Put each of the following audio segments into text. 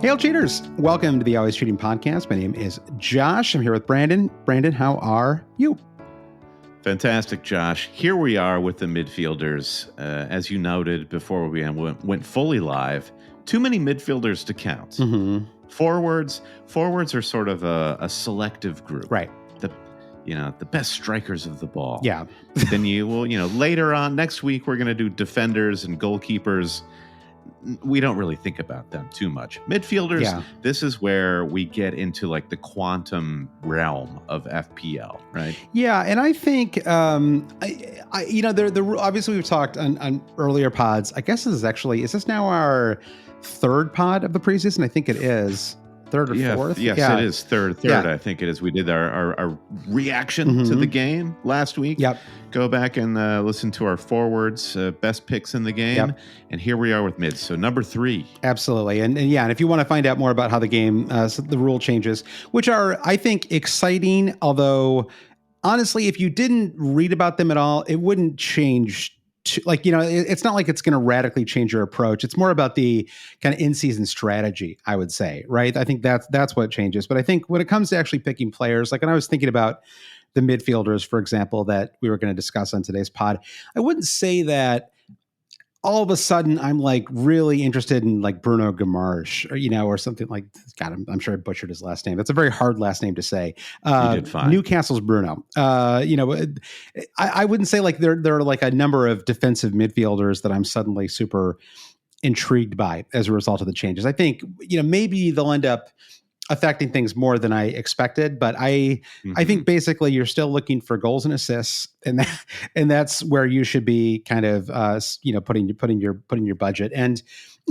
Hail cheaters! Welcome to the Always Cheating Podcast. My name is Josh. I'm here with Brandon. Brandon, how are you? Fantastic, Josh. Here we are with the midfielders. As you noted before we went fully live, too many midfielders to count. Mm-hmm. Forwards are sort of a selective group. Right. The best strikers of the ball. Yeah. Then later on next week, we're going to do defenders and goalkeepers. We don't really think about them too much. Midfielders, This is where we get into like the quantum realm of FPL, right? Yeah, and I think obviously we've talked on earlier pods. I guess is this now our third pod of the preseason? I think it is. Third or fourth? Yes, it is third. Yeah. I think it is. We did our reaction to the game last week. Yep. Go back and listen to our forwards, best picks in the game. Yep. And here we are with mids. So number 3. Absolutely. And if you want to find out more about how the game, the rule changes, which are, I think, exciting, although honestly, if you didn't read about them at all, it wouldn't change. It's not like it's going to radically change your approach. It's more about the kind of in-season strategy, I would say, right? I think that's what changes. But I think when it comes to actually picking players, like when I was thinking about the midfielders, for example, that we were going to discuss on today's pod, I wouldn't say that all of a sudden I'm like really interested in like Bruno Guimaraes or something like, God, I'm sure I butchered his last name. That's a very hard last name to say. You did fine. Newcastle's Bruno. I wouldn't say like there are like a number of defensive midfielders that I'm suddenly super intrigued by as a result of the changes. I think, maybe they'll end up affecting things more than I expected, but I think basically you're still looking for goals and assists, and that's where you should be kind of putting your budget. And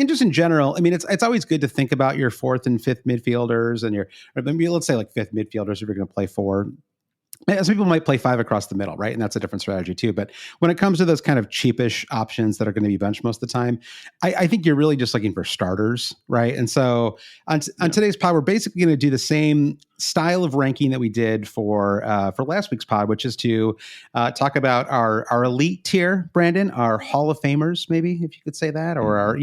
just in general, I mean, it's always good to think about your fourth and fifth midfielders and let's say like fifth midfielders if you're going to play 4. Some people might play 5 across the middle, right? And that's a different strategy too. But when it comes to those kind of cheapish options that are going to be benched most of the time, I think you're really just looking for starters, right? And so on today's pod, we're basically going to do the same style of ranking that we did for last week's pod, which is to talk about our elite tier, Brandon, our Hall of Famers, maybe if you could say that, or our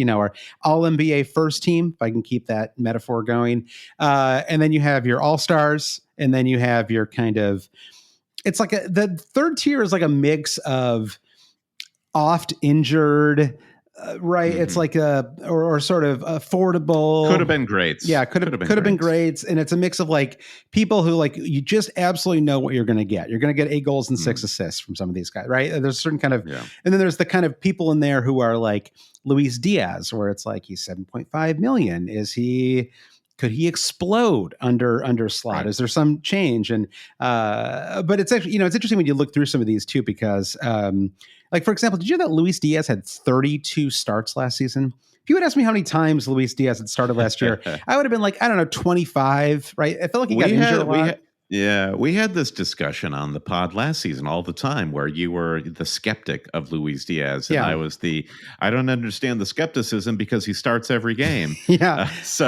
All NBA first team, if I can keep that metaphor going. And then you have your All Stars. And then you have your kind of, it's like the third tier is like a mix of oft injured, right? It's like or sort of affordable. Could have been greats. Yeah, could have been greats. And it's a mix of like people who like, you just absolutely know what you're going to get. You're going to get 8 goals and 6 assists from some of these guys, right? There's a certain kind of, and then there's the kind of people in there who are like Luis Diaz, where it's like, he's 7.5 million. Could he explode under slot? Right. Is there some change? And but it's actually, it's interesting when you look through some of these too, because like for example, did you know that Luis Diaz had 32 starts last season? If you would ask me how many times Luis Diaz had started last year, I would have been like, I don't know, 25, right? I felt like he got injured a lot. We had this discussion on the pod last season all the time, where you were the skeptic of Luis Diaz, and I was I don't understand the skepticism because he starts every game. With that said,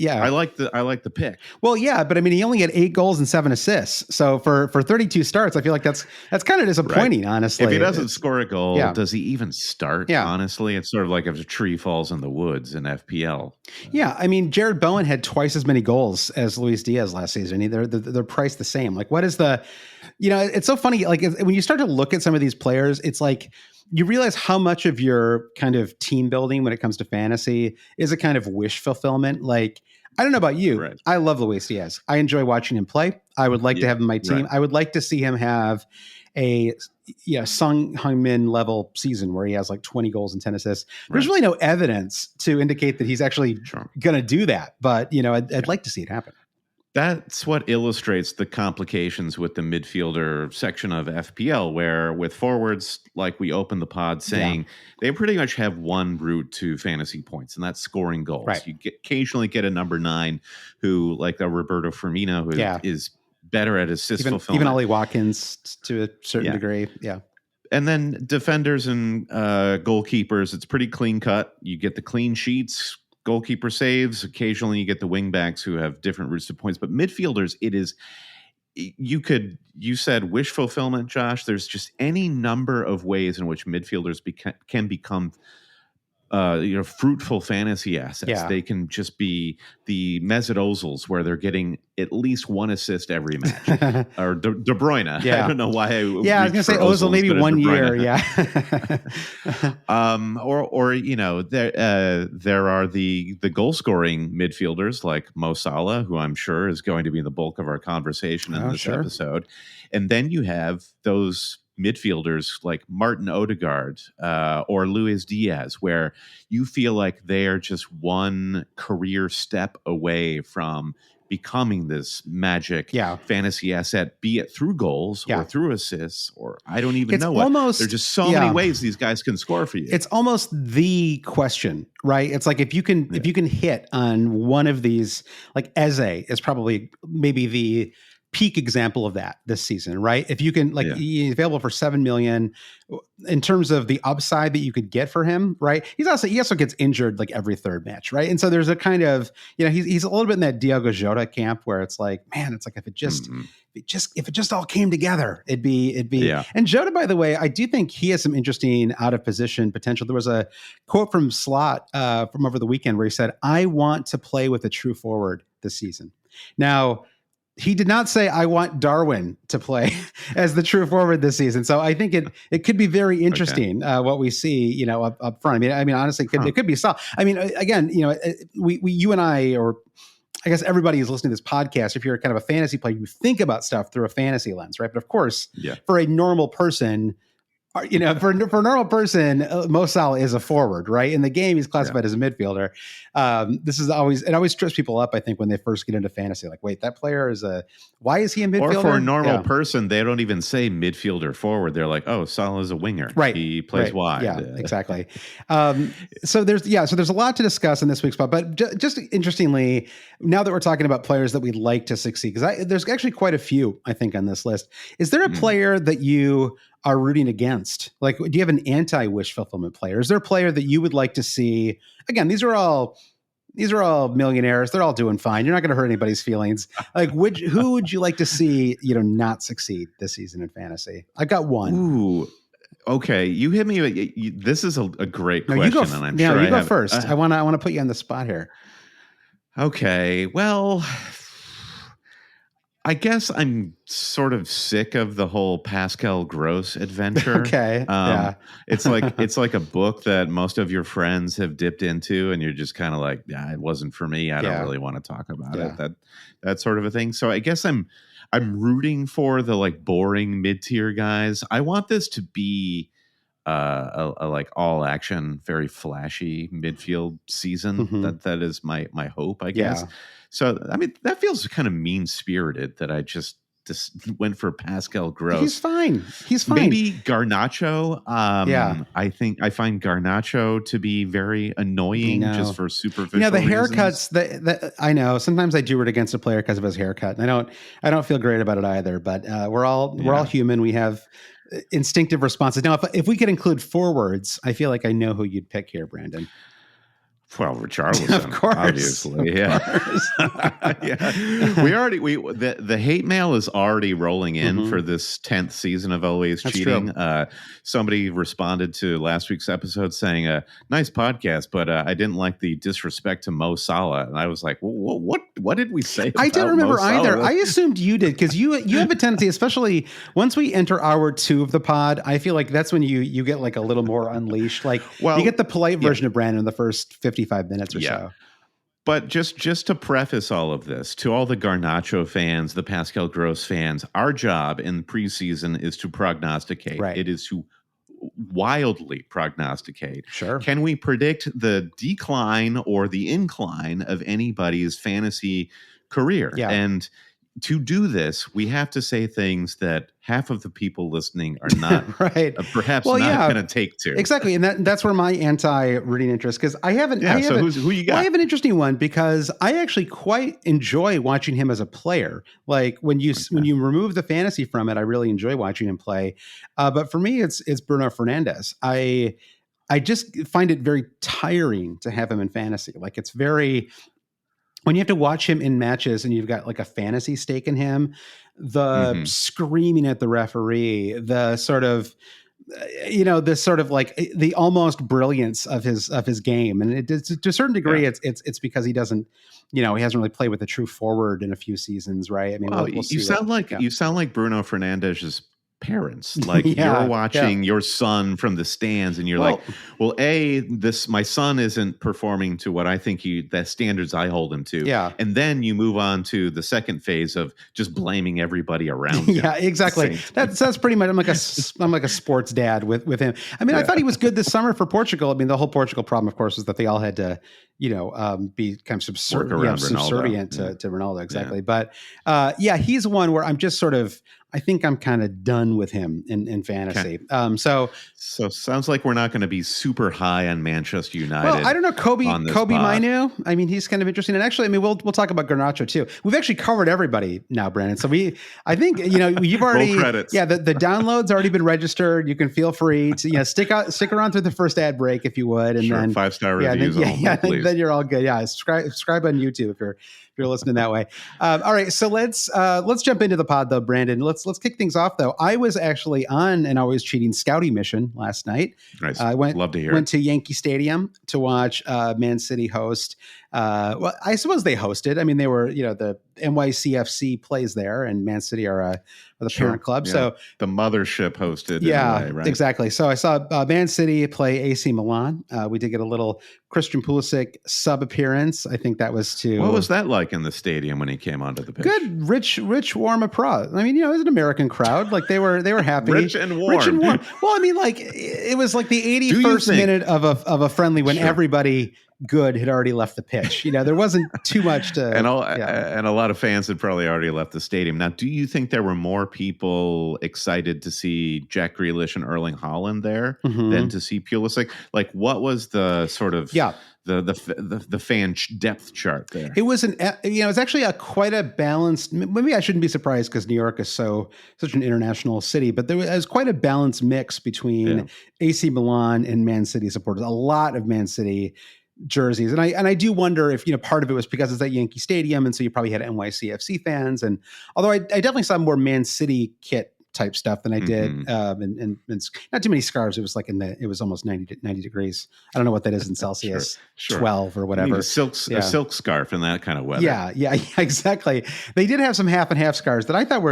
I like the pick. Well, yeah, but I mean, he only had 8 goals and 7 assists. So for 32 starts, I feel like that's kind of disappointing, honestly. If he doesn't score a goal, does he even start? Yeah. Honestly, it's sort of like if a tree falls in the woods in FPL. Yeah, I mean, Jared Bowen had twice as many goals as Luis Diaz last season. They're priced the same. Like, what is the? It's so funny. Like when you start to look at some of these players, it's like, you realize how much of your kind of team building when it comes to fantasy is a kind of wish fulfillment. Like, I don't know about you. Right. I love Luis Diaz. I enjoy watching him play. I would like to have him on my team. Right. I would like to see him have a Sung Heung-min level season where he has like 20 goals and 10 assists. There's really no evidence to indicate that he's actually going to do that. But, I'd like to see it happen. That's what illustrates the complications with the midfielder section of FPL, where with forwards, like we opened the pod saying, they pretty much have one route to fantasy points, and that's scoring goals. Right. You occasionally get a number 9 who, like a Roberto Firmino, who is better at assist fulfillment. Even Ollie Watkins to a certain degree. Yeah. And then defenders and goalkeepers, it's pretty clean cut. You get the clean sheets, goalkeeper saves. Occasionally you get the wing backs who have different routes to points. But midfielders, you said wish fulfillment, Josh. There's just any number of ways in which midfielders can become fruitful fantasy assets. Yeah. They can just be the Mesut Ozils, where they're getting at least one assist every match, or De Bruyne. Yeah. I don't know why. I was going to say Ozil maybe 1 year. Yeah. There are the goal scoring midfielders like Mo Salah, who I'm sure is going to be the bulk of our conversation in this episode, and then you have those midfielders like Martin Odegaard or Luis Diaz, where you feel like they are just one career step away from becoming this magic fantasy asset, be it through goals or through assists, or I don't even know what. There's just so many ways these guys can score for you. It's almost the question, right? It's like if you can hit on one of these, like Eze is probably maybe the peak example of that this season, right? If you can, he's available for $7 million in terms of the upside that you could get for him, right? He also gets injured like every third match, right? And so there's a kind of, he's a little bit in that Diogo Jota camp where it's like, man, it's like if it just all came together, it'd be. And Jota, by the way, I do think he has some interesting out of position potential. There was a quote from Slot from over the weekend where he said, "I want to play with a true forward this season." Now, he did not say, "I want Darwin to play as the true forward this season." So I think it could be very interesting what we see, up front. I mean, honestly, it could be solid. I mean, again, you and I, or I guess everybody who's listening to this podcast, if you're kind of a fantasy player, you think about stuff through a fantasy lens, right? But of course, for a normal person, for a normal person, Mo Salah is a forward, right? In the game, he's classified as a midfielder. It always trips people up, I think, when they first get into fantasy. Like, wait, that player why is he a midfielder? Or for a normal person, they don't even say midfielder forward. They're like, oh, Salah is a winger. Right. He plays wide. Yeah, exactly. So there's a lot to discuss in this week's pod. But just interestingly, now that we're talking about players that we'd like to succeed, because there's actually quite a few, I think, on this list. Is there a player that you are rooting against? Like, do you have an anti-wish fulfillment player? Is there a player that you would like to see? Again, these are all millionaires. They're all doing fine. You're not going to hurt anybody's feelings. Like, who would you like to see, not succeed this season in fantasy? I've got one. Ooh, okay. You hit me. This is a great question. You go first. I want to put you on the spot here. Okay. Well, I guess I'm sort of sick of the whole Pascal Gross adventure. Okay. It's like a book that most of your friends have dipped into, and you're just kind of like, yeah, it wasn't for me. I don't really want to talk about it. That sort of a thing. So I guess I'm rooting for the like boring mid-tier guys. I want this to be a like all action, very flashy midfield season. Mm-hmm. That is my hope, I guess. So, I mean, that feels kind of mean-spirited that I just went for Pascal Gross. He's fine. Maybe Garnacho. I find Garnacho to be very annoying just for superficial the reasons. haircuts, I know. Sometimes I do root against a player because of his haircut. And I don't feel great about it either. But we're all human. We have instinctive responses. Now, if we could include forwards, I feel like I know who you'd pick here, Brandon. Well, Richarlison, of course, obviously, The hate mail is already rolling in for this 10th season of Always That's Cheating. Somebody responded to last week's episode saying, "Nice podcast, but I didn't like the disrespect to Mo Salah." And I was like, well, "What did we say?" I don't remember either. I assumed you did because you have a tendency, especially once we enter hour 2 of the pod. I feel like that's when you get like a little more unleashed. Like, you get the polite version of Brandon in the first 55 minutes or so. But just to preface all of this, to all the Garnacho fans, the Pascal Gross fans, our job in preseason is to prognosticate. Right. It is to wildly prognosticate. Sure. Can we predict the decline or the incline of anybody's fantasy career? Yeah. And to do this, we have to say things that half of the people listening are not perhaps not going to take to. Exactly. And that's where my anti-rooting interest, because I haven't. Who you got? Well, I have an interesting one because I actually quite enjoy watching him as a player. Like when you remove the fantasy from it, I really enjoy watching him play. But for me, it's Bruno Fernandes. I just find it very tiring to have him in fantasy. Like it's very. When you have to watch him in matches and you've got like a fantasy stake in him, the screaming at the referee, the sort of this sort of like the almost brilliance of his game, and to a certain degree, it's because he doesn't, he hasn't really played with a true forward in a few seasons, right? I mean, well, we'll you sound like Bruno Fernandes's parents. Like you're watching your son from the stands, and you're like, well, my son isn't performing to what I think the standards I hold him to. Yeah. And then you move on to the second phase of just blaming everybody around him. Yeah, exactly. That's pretty much. I'm like a sports dad with him. I mean, I thought he was good this summer for Portugal. I mean, the whole Portugal problem, of course, was that they all had to, be kind of subservient to Ronaldo. Exactly. Yeah. But he's one where I'm just sort of, I think I'm kind of done with him in fantasy. Okay. So sounds like we're not going to be super high on Manchester United. Well, I don't know, Kobe Mainu. I mean, he's kind of interesting. And actually, I mean, we'll talk about Garnacho too. We've actually covered everybody now, Brandon. So I think you've already, the download's already been registered. You can feel free to stick around through the first ad break if you would, and then 5-star reviews. Then you're all good. Yeah, subscribe on YouTube if you're listening that way. All right, so let's jump into the pod though, Brandon. Let's kick things off though. I was actually on an Always Cheating scouting mission last night. Nice. Went to Yankee Stadium to watch Man City host. Well, I suppose they hosted. I mean, they were, the NYCFC plays there, and Man City are the parent club. Yeah. So the mothership hosted. Yeah, in a way, right? Exactly. So I saw Man City play AC Milan. We did get a little Christian Pulisic sub appearance. I think that was to. What was that like in the stadium when he came onto the pitch? Good, rich, warm applause. I mean, it was an American crowd. Like they were happy. Rich and warm. Well, I mean, like it was like the 81st minute of a friendly when everybody good had already left the pitch. There wasn't too much to and a lot of fans had probably already left the stadium. Now, do you think there were more people excited to see Jack Grealish and Erling Haaland there than to see Pulisic? Like, what was the sort of the fan depth chart there? It was it was actually quite a balanced. Maybe I shouldn't be surprised because New York is such an international city, but there was quite a balanced mix between AC Milan and Man City supporters. A lot of Man City jerseys, and I do wonder if part of it was because it's at Yankee Stadium, and so you probably had NYCFC fans. And although I definitely saw more Man City kit type stuff than I did, and not too many scarves. It was like it was almost 90 degrees. I don't know what that is in Celsius, sure. 12 or whatever. A silk scarf in that kind of weather. Yeah, exactly. They did have some half and half scarves that I thought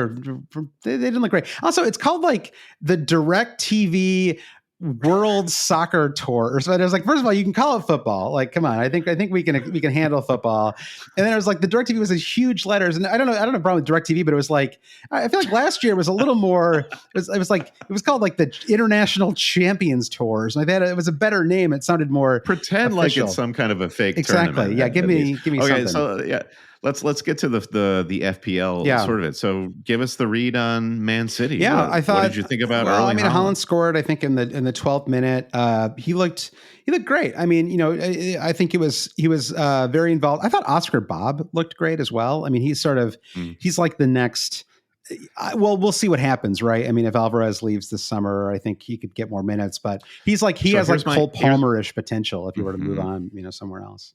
they didn't look great. Also, it's called like the DirecTV World Soccer Tour or something. I was like, first of all, you can call it football. Like, come on, I think we can handle football. And then it was like the DirecTV was these huge letters, and I don't have a problem with DirecTV, but it was like I feel like last year was a little more. It was called like the International Champions Tours. Like it was a better name. It sounded more pretend official. Like it's some kind of a fake. Exactly. Tournament. Yeah. Give me okay, something. So yeah. Let's get to the FPL sort of it. So give us the read on Man City. Yeah, I thought. What did you think about? Well, Erling Haaland scored. I think in the 12th minute. He looked great. I mean, I think he was very involved. I thought Oscar Bob looked great as well. I mean, he's sort of he's like the next. Well, we'll see what happens, right? I mean, if Alvarez leaves this summer, I think he could get more minutes. But he's like he has like Cole Palmer-ish potential if he were to move on, somewhere else.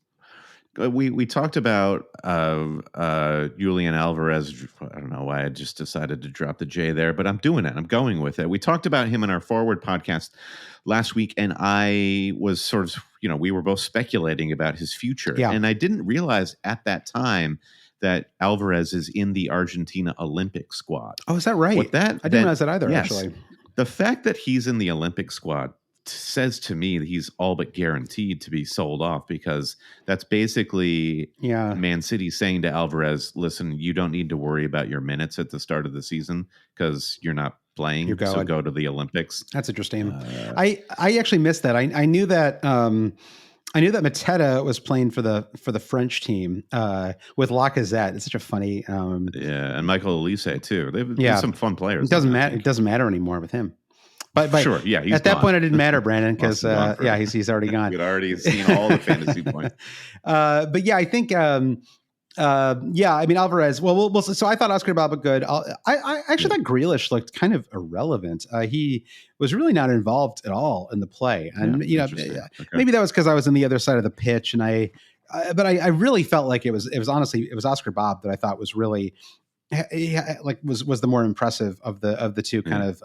We talked about Julian Alvarez. I don't know why I just decided to drop the J there, but I'm doing it. I'm going with it. We talked about him in our Forward podcast last week, and I was sort of, we were both speculating about his future. Yeah. And I didn't realize at that time that Alvarez is in the Argentina Olympic squad. Oh, is that right? I didn't realize that either, yes. Actually. The fact that he's in the Olympic squad says to me that he's all but guaranteed to be sold off, because that's basically Man City saying to Alvarez, listen, you don't need to worry about your minutes at the start of the season because you're not playing, so go to the Olympics. That's interesting. I actually missed that. I knew that Mateta was playing for the French team with Lacazette. It's such a funny and Michael Olise too. They've some fun players. It doesn't matter anymore with him. But sure, yeah. At that point, it didn't matter, Brandon, because he's already gone. We'd already seen all the fantasy points. But yeah, I think I mean Alvarez. Well, so I thought Oscar Bob looked good. I actually thought Grealish looked kind of irrelevant. He was really not involved at all in the play, and maybe that was because I was on the other side of the pitch, and but I really felt like it was Oscar Bob that I thought was really was the more impressive of the two kind of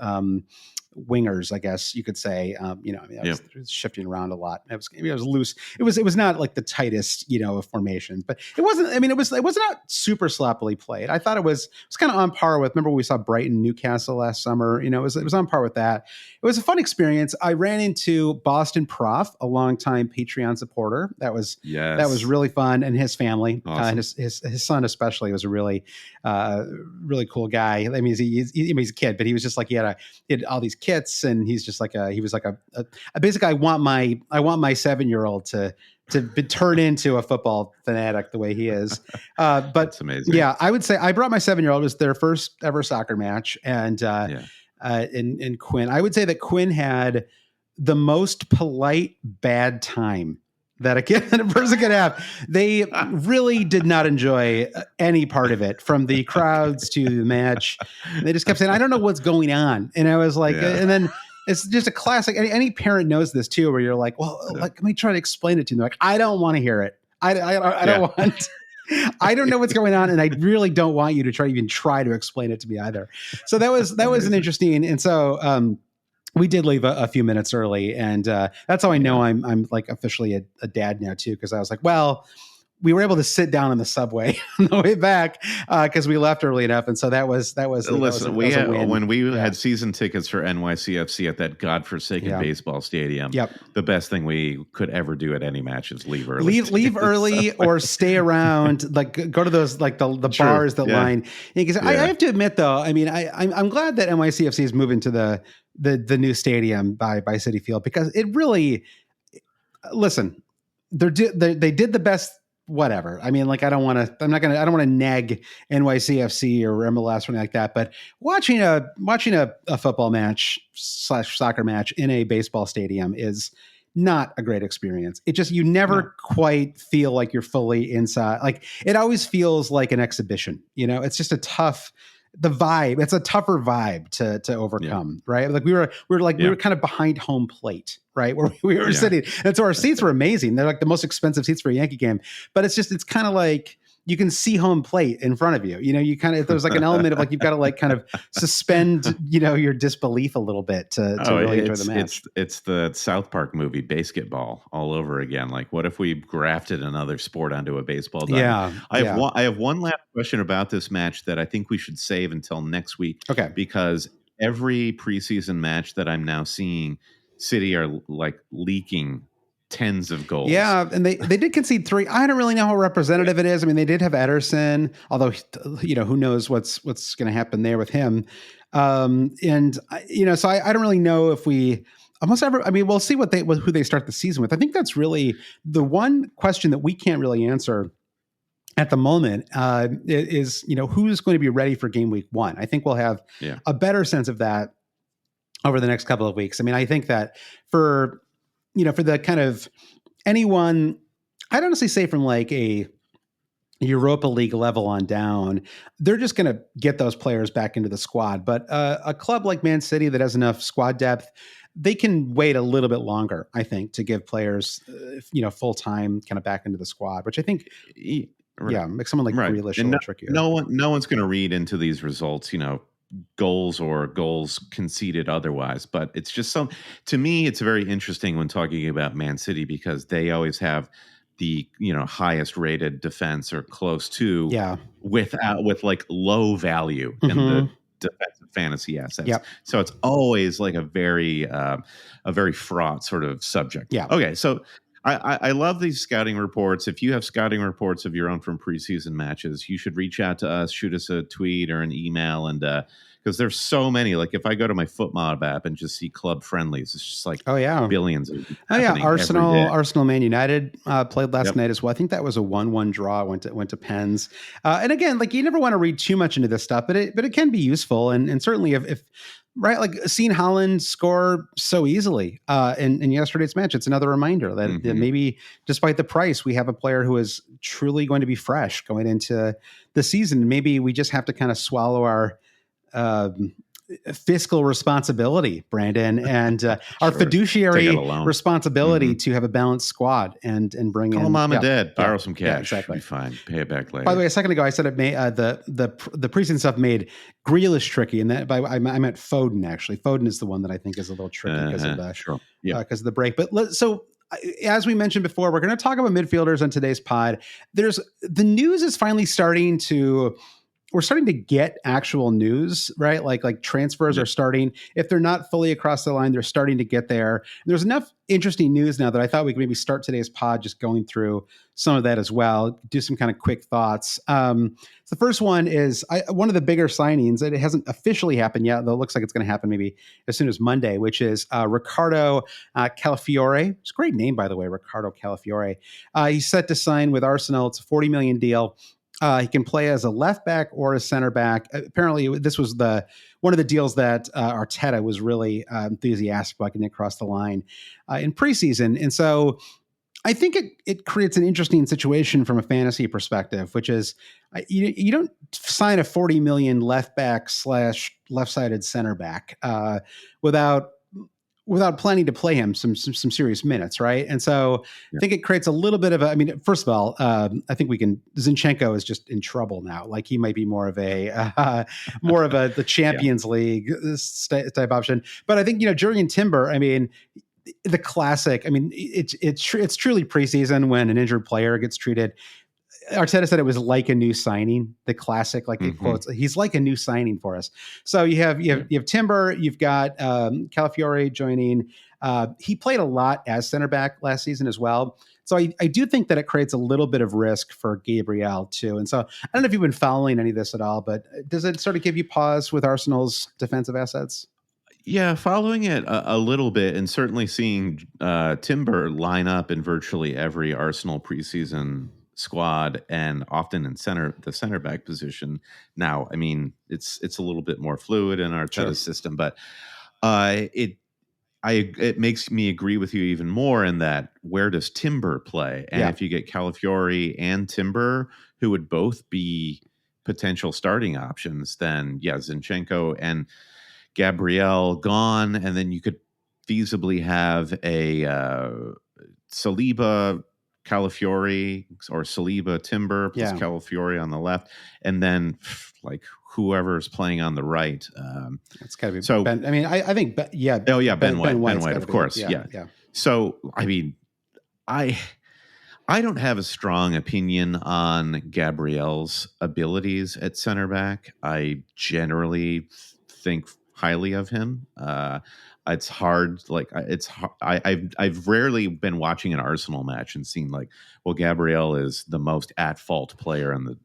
wingers, I guess you could say. It was shifting around a lot. It was loose. It was not like the tightest, of formations, but it wasn't. I mean, it was not super sloppily played. I thought it was kind of on par with. Remember we saw Brighton Newcastle last summer. It was on par with that. It was a fun experience. I ran into Boston Prof, a longtime Patreon supporter. That was really fun, and his family, awesome. And his son especially was a really really cool guy. I mean, he's a kid, but he was just like he had all these kits, and he's just like he was like a basically I want my 7-year-old to turn into a football fanatic the way he is. But that's amazing. Yeah, I would say I brought my 7-year-old. It was their first ever soccer match, and in Quinn, I would say that Quinn had the most polite bad time that a person could have. They really did not enjoy any part of it, from the crowds to the match. They just kept saying, "I don't know what's going on," and I was like, and then. It's just a classic. Any parent knows this too, where you're like, well, let me try to explain it to them. They're like, I don't want to hear it. I don't want. I don't know what's going on, and I really don't want you to try to explain it to me either. So that was an interesting. And so we did leave a few minutes early, and that's how I know I'm like officially a dad now too, because I was like, well. We were able to sit down in the subway on the way back because we left early enough, and so that was. Listen, when we had season tickets for NYCFC at that godforsaken baseball stadium. Yep. The best thing we could ever do at any match is leave early. Leave early or stay around. Like go to those like the bars that line. Because I have to admit though, I mean, I'm glad that NYCFC is moving to the new stadium by Citi Field, because it really. Listen, they did the best. Whatever. I mean, like, I don't want to nag NYCFC or MLS or anything like that, but watching a football match / soccer match in a baseball stadium is not a great experience. It just, you never quite feel like you're fully inside. Like, it always feels like an exhibition, it's just the vibe. It's a tougher vibe to overcome, right? Like we were kind of behind home plate, right? Where we were sitting. And so our seats were amazing. They're like the most expensive seats for a Yankee game, but it's kind of like you can see home plate in front of you. There's like an element of like, you've got to like kind of suspend, your disbelief a little bit to really enjoy the match. It's the South Park movie Basketball all over again. Like, what if we grafted another sport onto a baseball diamond? I have one last question about this match that I think we should save until next week. Okay. Because every preseason match that I'm now seeing, City are like leaking tens of goals. Yeah, and they did concede 3. I don't really know how representative it is. I mean, they did have Ederson, although who knows what's going to happen there with him. So I don't really know if we almost ever. I mean, we'll see who they start the season with. I think that's really the one question that we can't really answer at the moment. Is who's going to be ready for game week 1? I think we'll have a better sense of that over the next couple of weeks. I mean, I think that for the kind of anyone, I'd honestly say from like a Europa League level on down, they're just going to get those players back into the squad. But a club like Man City that has enough squad depth, they can wait a little bit longer, I think, to give players, full time kind of back into the squad, which I think, makes someone like Grealish a little trickier. No one's going to read into these results, goals or goals conceded otherwise, but it's just to me, it's very interesting when talking about Man City, because they always have the highest rated defense or close to with like low value in the defensive fantasy assets. So it's always like a very fraught sort of subject. Okay, so I love these scouting reports. If you have scouting reports of your own from preseason matches, you should reach out to us, shoot us a tweet or an email, and because there's so many. Like, if I go to my FootMob app and just see club friendlies, it's just like billions. Arsenal Man United played last night as well. I think that was a 1-1 draw. Went to pens. And again, like, you never want to read too much into this stuff, but it can be useful. And certainly if right, like seeing Haaland score so easily in yesterday's match, it's another reminder that maybe despite the price, we have a player who is truly going to be fresh going into the season. Maybe we just have to kind of swallow our fiscal responsibility, Brandon, and our Sure. Take fiduciary out a loan. responsibility to have a balanced squad and bring Call in mom and dad, yeah, borrow some cash. yeah, exactly. Be fine. Pay it back later. By the way, a second ago I said it made the preseason stuff made Grealish tricky, and that I meant Foden. Actually, Foden is the one that I think is a little tricky because of the because of the break. But as we mentioned before, we're going to talk about midfielders on today's pod. The news is finally starting to. We're starting to get actual news, right? Like transfers are starting. If they're not fully across the line, they're starting to get there. There's enough interesting news now that I thought we could maybe start today's pod just going through some of that as well. Do some kind of quick thoughts. So the first one is one of the bigger signings. It hasn't officially happened yet, though it looks like it's going to happen maybe as soon as Monday, which is Ricardo Calafiore. It's a great name, by the way, Ricardo Calafiore. He's set to sign with Arsenal. It's a $40 million deal. He can play as a left back or a center back. Apparently, this was one of the deals that Arteta was really enthusiastic about getting across the line in preseason. And so I think it creates an interesting situation from a fantasy perspective, which is you don't sign a 40 million left back / left-sided center back without planning to play him some serious minutes, right? And so I think it creates a little bit of first of all, I think Zinchenko is just in trouble now. Like he might be more of the Champions League type option. But I think, Jurgen Timber, the classic, it's truly preseason when an injured player gets treated. Arteta said it was like a new signing, the classic, like it quotes, he's like a new signing for us. So you have Timber, you've got Calafiore joining. He played a lot as center back last season as well. So I do think that it creates a little bit of risk for Gabriel too. And so I don't know if you've been following any of this at all, but does it sort of give you pause with Arsenal's defensive assets? Yeah, following it a little bit, and certainly seeing Timber line up in virtually every Arsenal preseason squad, and often in the center back position. Now, it's a little bit more fluid in Arteta's system, but it makes me agree with you even more in that where does Timber play? And if you get Calafiore and Timber, who would both be potential starting options, then Zinchenko and Gabriel gone, and then you could feasibly have a Saliba, Calafiore, or Saliba, Timber plus Calafiore on the left, and then like whoever's playing on the right. It's got to be Ben. I think Ben White, of course. Yeah. So I don't have a strong opinion on Gabriel's abilities at center back. I generally think highly of him. It's hard. I've rarely been watching an Arsenal match and seen Gabriel is the most at fault player in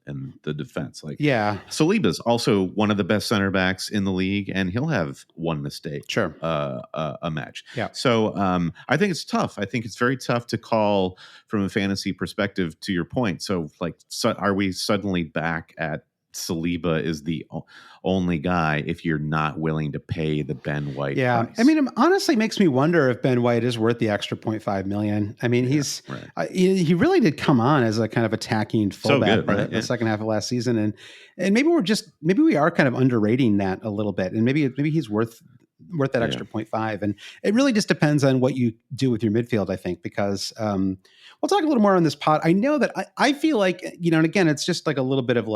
the defense. Saliba's also one of the best center backs in the league, and he'll have one mistake a match. Yeah. So I think it's tough. I think it's very tough to call from a fantasy perspective. To your point, are we suddenly back at Saliba is the only guy if you're not willing to pay the Ben White price? It honestly makes me wonder if Ben White is worth the extra 0.5 million. He's he really did come on as a kind of attacking fullback the second half of last season, and maybe we are kind of underrating that a little bit, and maybe he's worth that extra 0.5. And it really just depends on what you do with your midfield, I think, because we'll talk a little more on this pod. I know that I feel like, and again, it's just like a little bit of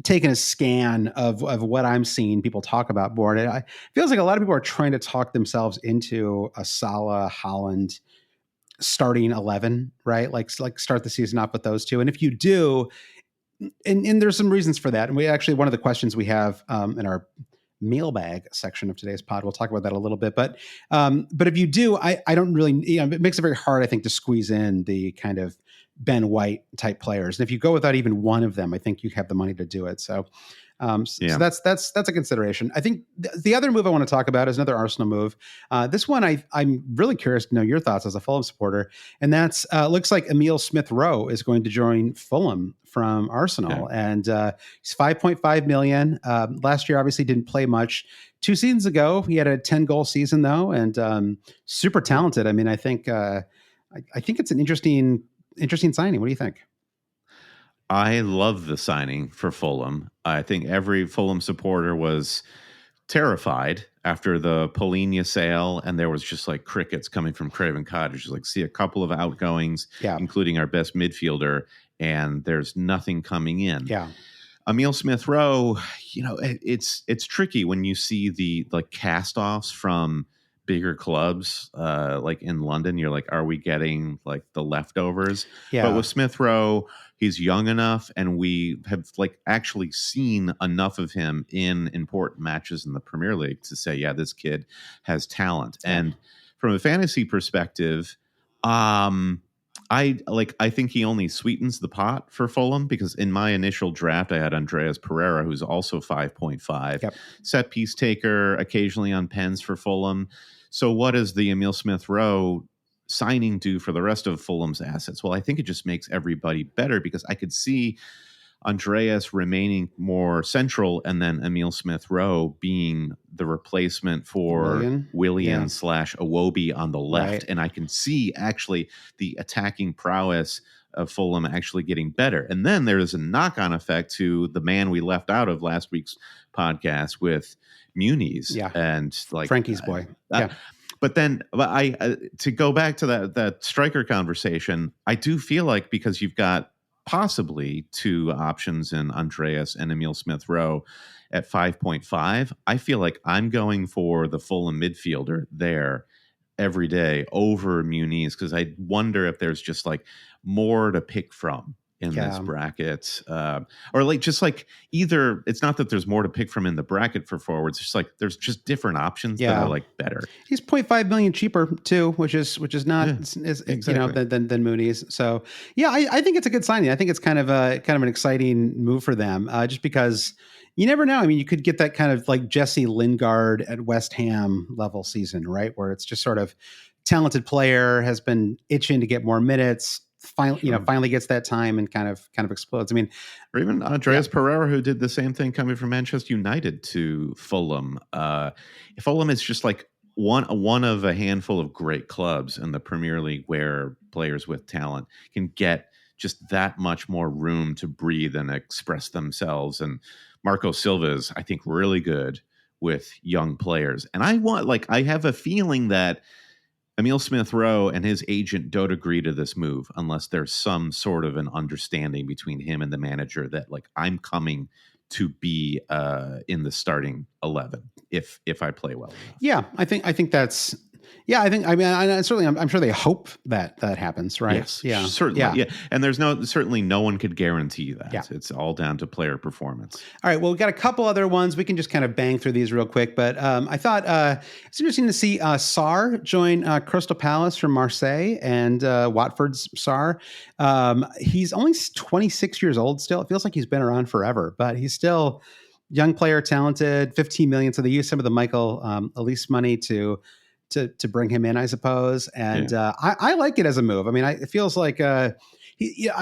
taking a scan of what I'm seeing people talk about board. It feels like a lot of people are trying to talk themselves into a Salah, Haaland starting 11, right? Like start the season off with those two. And if you do, and there's some reasons for that. And we actually, one of the questions we have in our mailbag section of today's pod, we'll talk about that a little bit. But if you do, I don't really, it makes it very hard, I think, to squeeze in the kind of Ben White type players. And if you go without even one of them, I think you have the money to do it. So that's a consideration. I think the other move I want to talk about is another Arsenal move. This one, I'm really curious to know your thoughts as a Fulham supporter. And that's looks like Emile Smith-Rowe is going to join Fulham from Arsenal. Yeah. And he's 5.5 million. Last year, obviously didn't play much. 2 seasons ago, he had a 10-goal season though, and super talented. I think it's an interesting signing. What do you think? I love the signing for Fulham. I think every Fulham supporter was terrified after the Polina sale, and there was just like crickets coming from Craven Cottage. Like, see a couple of outgoings, Yeah. including our best midfielder, and there's nothing coming in. Yeah. Emil Smith Rowe, it's tricky when you see the like cast-offs from bigger clubs, like in London. You're like, are we getting like the leftovers? Yeah. But with Smith Rowe, he's young enough, and we have like actually seen enough of him in important matches in the Premier League to say, yeah, this kid has talent. Yeah. And from a fantasy perspective, I think he only sweetens the pot for Fulham, because in my initial draft, I had Andreas Pereira, who's also 5.5, Yep. set piece taker, occasionally on pens for Fulham. So what does the Emil Smith Rowe signing do for the rest of Fulham's assets? Well, I think it just makes everybody better, because I could see Andreas remaining more central, and then Emil Smith Rowe being the replacement for Willian / Iwobi on the left. Right. And I can see actually the attacking prowess of Fulham actually getting better. And then there's a knock-on effect to the man we left out of last week's podcast with Muniz. Yeah. And like Frankie's boy. Yeah. But then to go back to that striker conversation, I do feel like, because you've got possibly two options in Andreas and Emil Smith Rowe at 5.5, I feel like I'm going for the Fulham midfielder there every day over Muniz, because I wonder if there's just like more to pick from in this bracket, or like just like either it's not that there's more to pick from in the bracket for forwards, it's just like there's just different options that are like better. He's 0.5 million cheaper too, which is not exactly. than Muniz. So yeah, I think it's a good signing. I think it's kind of an exciting move for them, just because you never know. I mean, you could get that kind of like Jesse Lingard at West Ham level season, right, where it's just sort of talented player has been itching to get more minutes. Finally gets that time and kind of explodes. I mean, or even Andreas Pereira, who did the same thing coming from Manchester United to Fulham. Fulham is just like one of a handful of great clubs in the Premier League where players with talent can get just that much more room to breathe and express themselves. And Marco Silva is, I think, really good with young players. And I have a feeling that Emil Smith Rowe and his agent don't agree to this move unless there's some sort of an understanding between him and the manager that like, I'm coming to be in the starting 11 if I play well enough. Yeah, I think that's. Yeah, I'm sure they hope that happens, right? Yes, yeah, certainly. Yeah. And there's certainly no one could guarantee that. Yeah. It's all down to player performance. All right. Well, we've got a couple other ones. We can just kind of bang through these real quick. But I thought it's interesting to see Sarr join Crystal Palace from Marseille and Watford's Sarr. He's only 26 years old still. It feels like he's been around forever, but he's still young player, talented, 15 million. So they use some of the Michael Elise money to bring him in, I suppose. And I like it as a move. I mean, it feels like I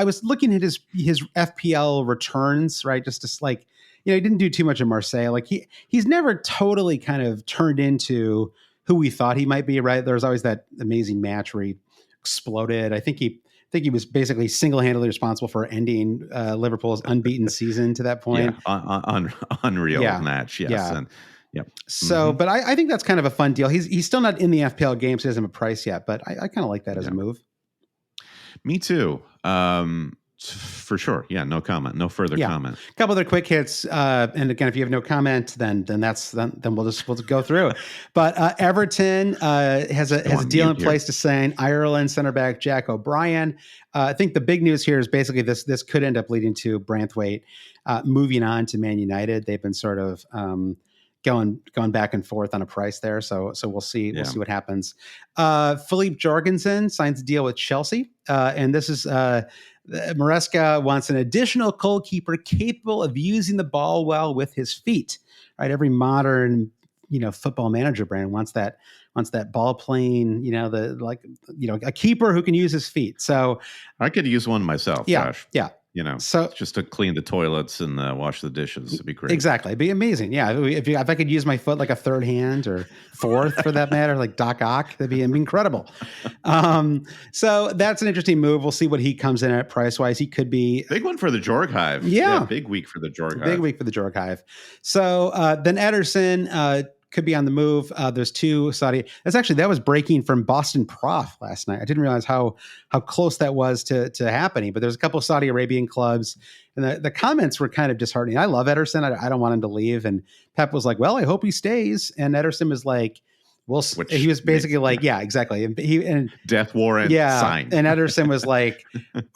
was looking at his FPL returns, right? Just like, he didn't do too much in Marseille. Like he's never totally kind of turned into who we thought he might be, right? There's always that amazing match where he exploded. I think he was basically single-handedly responsible for ending Liverpool's unbeaten season to that point. Yeah, unreal match, yes. Yeah. And yep. So, but I think that's kind of a fun deal. He's still not in the FPL game, so he doesn't have a price yet, but I kind of like that as a move. Me too. For sure. Yeah. No comment. No further comment. A couple other quick hits. And again, if you have no comment, then we'll just go through. But Everton has a deal in place to sign Ireland center back Jack O'Brien. I think the big news here is basically this could end up leading to Branthwaite moving on to Man United. They've been sort of going back and forth on a price there. So we'll see. We'll see what happens. Philippe Jorgensen signs a deal with Chelsea. And this is Maresca wants an additional goalkeeper capable of using the ball well with his feet. Right. Every modern, football manager brand wants that ball playing, a keeper who can use his feet. So I could use one myself. Yeah. Josh. Yeah. So just to clean the toilets and wash the dishes. It'd be great. Exactly. It'd be amazing. Yeah. If I could use my foot like a third hand or fourth for that matter, like Doc Ock, that'd be incredible. So that's an interesting move. We'll see what he comes in at price wise. He could be big one for the Jorg Hive. Yeah. Big week for the Jorg Hive. Big week for the Jorg Hive. So then Ederson, could be on the move. There's two Saudi. That was breaking from Boston Prof last night. I didn't realize how close that was to happening. But there's a couple of Saudi Arabian clubs, and the comments were kind of disheartening. I love Ederson. I don't want him to leave. And Pep was like, "Well, I hope he stays." And Ederson was like, he was basically like, yeah, exactly. And death warrant signed. And Ederson was like,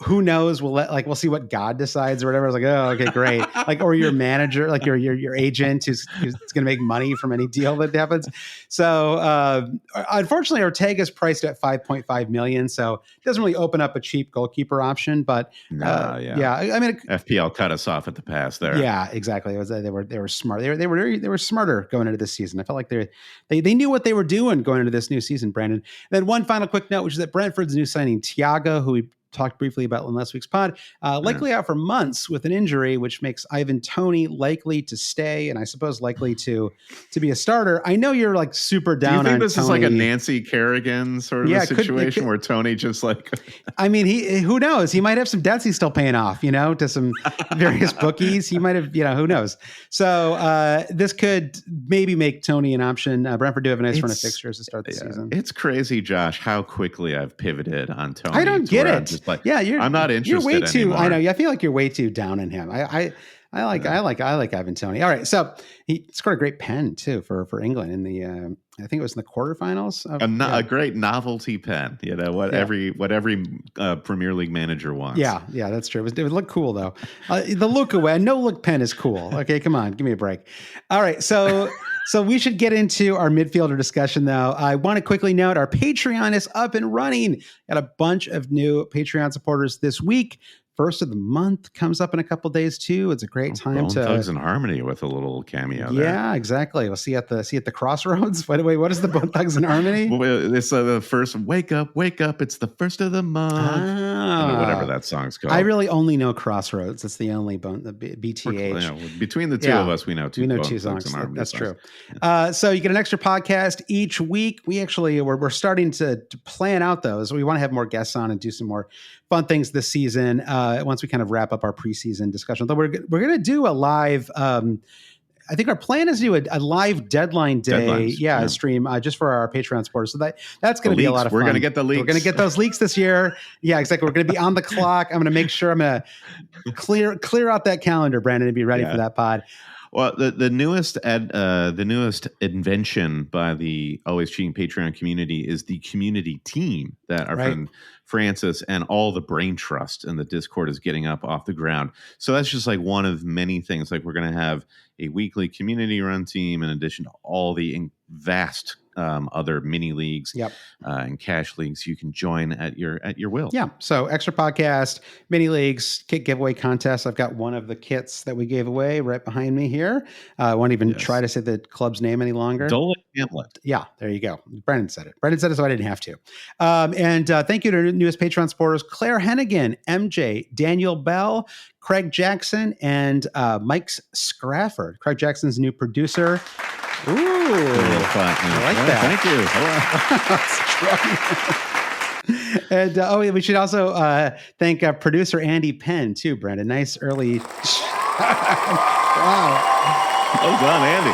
who knows? We'll see what God decides or whatever. I was like, oh, okay, great. Like, or your manager, like your agent who's going to make money from any deal that happens. So unfortunately, Ortega's priced at 5.5 million. So it doesn't really open up a cheap goalkeeper option, but yeah. I mean, FPL cut us off at the pass there. Yeah, exactly. It was, they were smart. They were smarter going into this season. I felt like they knew what they were doing going into this new season, Brandon. And then one final quick note, which is that Brentford's new signing, Thiago, who we talked briefly about in last week's pod, likely out for months with an injury, which makes Ivan Toney likely to stay, and I suppose likely to be a starter. I know you're like super down on Toney. Do you think this is like a Nancy Kerrigan sort of a situation where Toney just like... I mean, who knows? He might have some debts he's still paying off, to some various bookies. He might have, who knows? So this could maybe make Toney an option. Brentford do have a nice run of fixtures to start the season. It's crazy, Josh, how quickly I've pivoted on Toney. I don't get it. Like, I'm not interested. You're way too. Anymore. I know. I feel like you're way too down in him. I like Ivan Toney. All right, so he scored a great pen too for England in the. I think it was in the quarterfinals. A great novelty pen. Every Premier League manager wants. Yeah, that's true. It would look cool though. The look away, no look pen is cool. Okay, come on, give me a break. All right, so we should get into our midfielder discussion though. I want to quickly note our Patreon is up and running. Got a bunch of new Patreon supporters this week. First of the month comes up in a couple days too. It's a great time to Thugs and Harmony with a little cameo. Yeah, exactly. We'll see at the crossroads. Wait, what is the Bone Thugs and Harmony? Well, it's the first wake up. It's the first of the month. Whatever that song's called. I really only know Crossroads. That's the only the BTH. Between the two of us, we know two songs. That's true. Yeah. So you get an extra podcast each week. We actually we're starting to plan out those. We want to have more guests on and do some more fun things this season. Once we kind of wrap up our preseason discussion, though we're going to do a live. I think our plan is to do a live deadline day, stream just for our Patreon supporters. So that's going to be a lot of fun. We're going to get the leaks. We're going to get those leaks this year. Yeah, exactly. We're going to be on the clock. I'm going to make sure I'm going to clear out that calendar, Brandon, and be ready for that pod. Well, the newest invention by the Always Cheating Patreon community is the community team that our friend Francis and all the brain trust in the Discord is getting up off the ground. So that's just like one of many things. Like we're going to have a weekly community run team in addition to all the vast other mini leagues and cash leagues you can join at your will. Yeah. So extra podcast, mini leagues, kit giveaway contests. I've got one of the kits that we gave away right behind me here. I won't even try to say the club's name any longer. Dolan Hamlet. Yeah, there you go. Brendan said it, so I didn't have to. And thank you to our newest Patreon supporters, Claire Hennigan, MJ, Daniel Bell, Craig Jackson, and Mike Scrafford. Craig Jackson's new producer. Ooh, I like that. Thank you. And we should also thank producer Andy Penn too, Brandon. Nice early. Wow. Well done, Andy.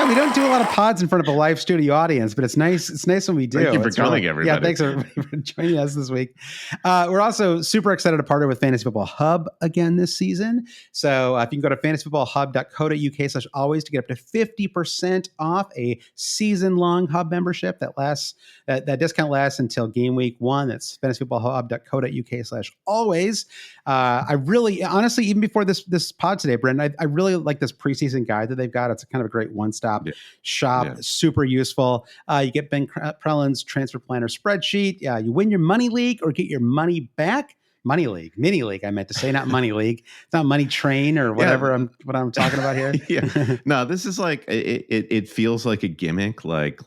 We don't do a lot of pods in front of a live studio audience, but it's nice. It's nice when we do. Thank you for coming, everybody. Yeah, thanks everybody for joining us this week. We're also super excited to partner with Fantasy Football Hub again this season. So if you can go to fantasyfootballhub.co.uk/always to get up to 50% off a season-long Hub membership that lasts. That discount lasts until game week 1. That's fantasyfootballhub.co.uk/always. I really, honestly, even before this pod today, Brendan, I really like this preseason guide that they've got. It's a kind of a great one-stop shop, super useful. You get Ben Prellin's transfer planner spreadsheet. You win your money league or get your money back. Money League, Mini League. I meant to say, not Money League. It's not Money Train or whatever. What I'm talking about here. Yeah, no, this is like it feels like a gimmick, like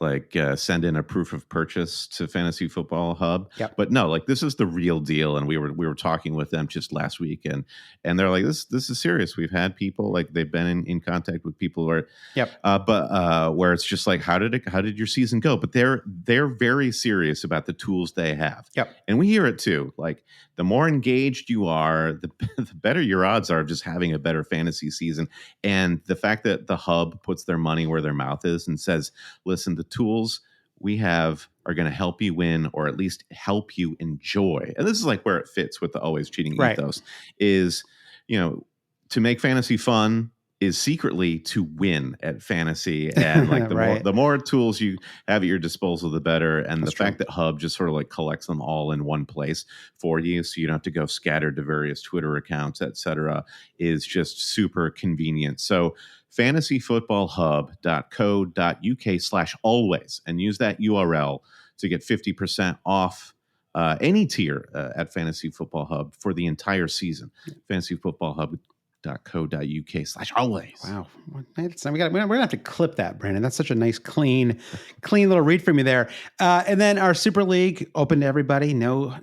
send in a proof of purchase to Fantasy Football Hub. Yep. But no, like this is the real deal. And we were talking with them just last week, and they're like, this is serious. We've had people, like, they've been in contact with people where where it's just like, how did your season go? But they're very serious about the tools they have. Yep. And we hear it too. Like, the more engaged you are, the better your odds are of just having a better fantasy season. And the fact that the Hub puts their money where their mouth is and says, listen, the tools we have are going to help you win, or at least help you enjoy. And this is like where it fits with the always cheating ethos, is, to make fantasy fun is secretly to win at fantasy. And like the more tools you have at your disposal, the better. And that's the fact that Hub just sort of like collects them all in one place for you, so you don't have to go scattered to various Twitter accounts, etc., is just super convenient. So fantasyfootballhub.co.uk/always, and use that URL to get 50% off any tier at Fantasy Football Hub for the entire season. fantasyfootballhub.co.uk/always. Wow. We're gonna have to clip that, Brandon. That's such a nice, clean little read from you there. And then our Super League, open to everybody. No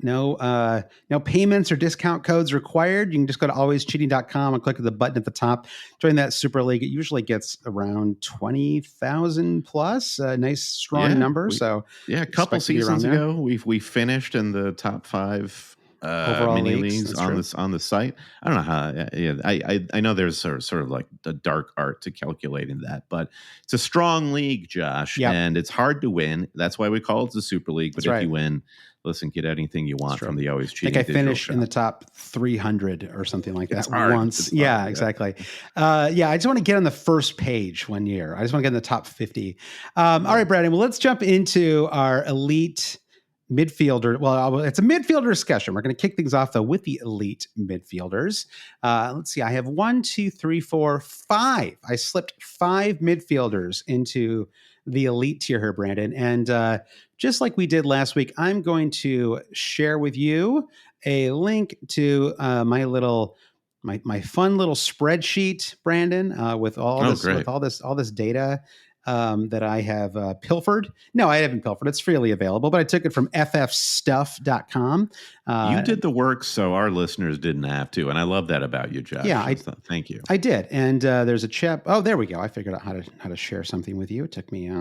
payments or discount codes required. You can just go to alwayscheating.com and click the button at the top. Join that Super League. It usually gets around 20,000 plus. A nice strong number. A couple seasons ago, we finished in the top 5 overall mini leagues on the site. I don't know how. I know there's sort of like a dark art to calculating that, but it's a strong league, Josh, and it's hard to win. That's why we call it the Super League. But if you win, listen, get anything you want from the Always Cheating. I think I finished in the top 300 or something like that once. Exactly. I just want to get on the first page one year. I just want to get in the top 50. All right, Brandon. Well, let's jump into our elite midfielder. Well, it's a midfielder discussion. We're going to kick things off, though, with the elite midfielders. Let's see. I have 1, 2, 3, 4, 5. I slipped 5 midfielders into the elite tier here, Brandon. And just like we did last week, I'm going to share with you a link to my fun little spreadsheet, Brandon, with all this data that I have pilfered. No, I haven't pilfered. It's freely available, but I took it from ffstuff.com. You did the work, so our listeners didn't have to. And I love that about you, Josh. Yeah, thank you. I did. And there's a chap. Oh, there we go. I figured out how to share something with you. It took me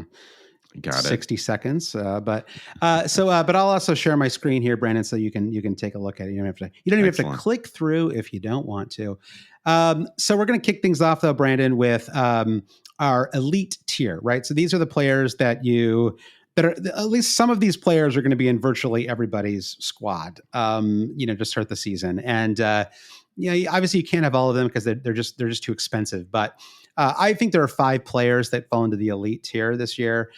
60 seconds. But I'll also share my screen here, Brandon, so you can take a look at it. You don't even have to click through if you don't want to. So we're going to kick things off, though, Brandon, with our elite tier, right? So these are the players that at least some of these players are going to be in virtually everybody's squad, to start the season. And, obviously you can't have all of them because they're just too expensive. But I think there are 5 players that fall into the elite tier this year: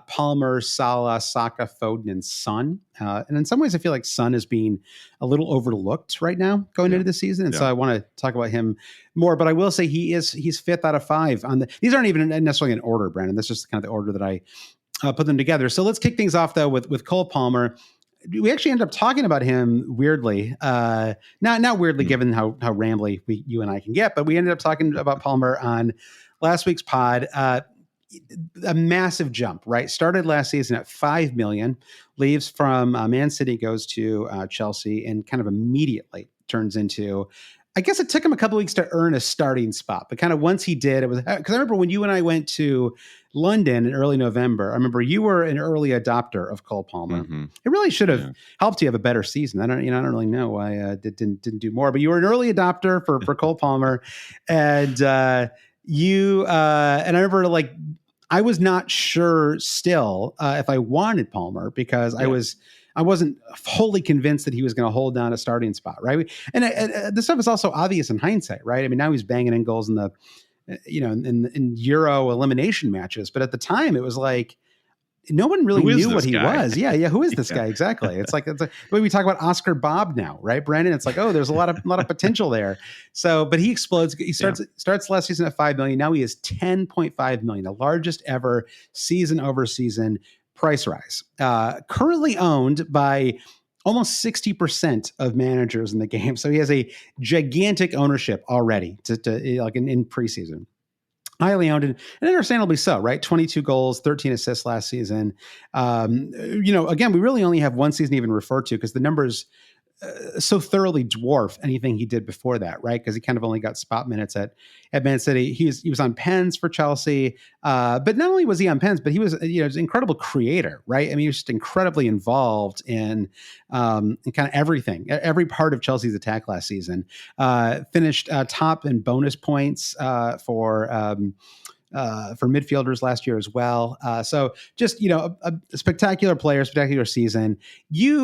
Palmer, Salah, Saka, Foden, and Son. And in some ways, I feel like Son is being a little overlooked right now going into the season. And so I want to talk about him more. But I will say he's 5th out of 5 on these aren't even necessarily in order, Brandon. That's just kind of the order that I put them together. So let's kick things off, though, with Cole Palmer. We actually ended up talking about him weirdly, not weirdly given how rambly you and I can get, but we ended up talking about Palmer on last week's pod. A massive jump, right? Started last season at 5 million, leaves from Man City, goes to Chelsea, and kind of immediately turns into, I guess it took him a couple of weeks to earn a starting spot, but kind of once he did, it was because I remember when you and I went to London in early November. I remember you were an early adopter of Cole Palmer. Mm-hmm. It really should have helped you have a better season. I don't really know why I didn't do more, but you were an early adopter for Cole Palmer, and you and I remember I was not sure still if I wanted Palmer because I wasn't wholly convinced that he was going to hold down a starting spot, right? And this stuff is also obvious in hindsight, right? I mean, now he's banging in goals in the, in Euro elimination matches, but at the time it was like no one really knew what he was. Yeah, who is this guy exactly? It's like the way we talk about Oscar Bob now, right, Brandon? It's like, oh, there's a lot of potential there. So, but he explodes. He starts last season at 5 million. Now he is 10.5 million, the largest ever season over season price rise. Currently owned by almost 60% of managers in the game. So he has a gigantic ownership already like in preseason. Highly owned and understandably so, right? 22 goals, 13 assists last season. Again, we really only have one season to even refer to because the numbers so thoroughly dwarf anything he did before that, right? Because he kind of only got spot minutes at Man City. He was on pens for Chelsea, but not only was he on pens, but he was an incredible creator, right? I mean, he was just incredibly involved in kind of everything, every part of Chelsea's attack last season. Finished top in bonus points for midfielders last year as well. So just, a spectacular player, spectacular season.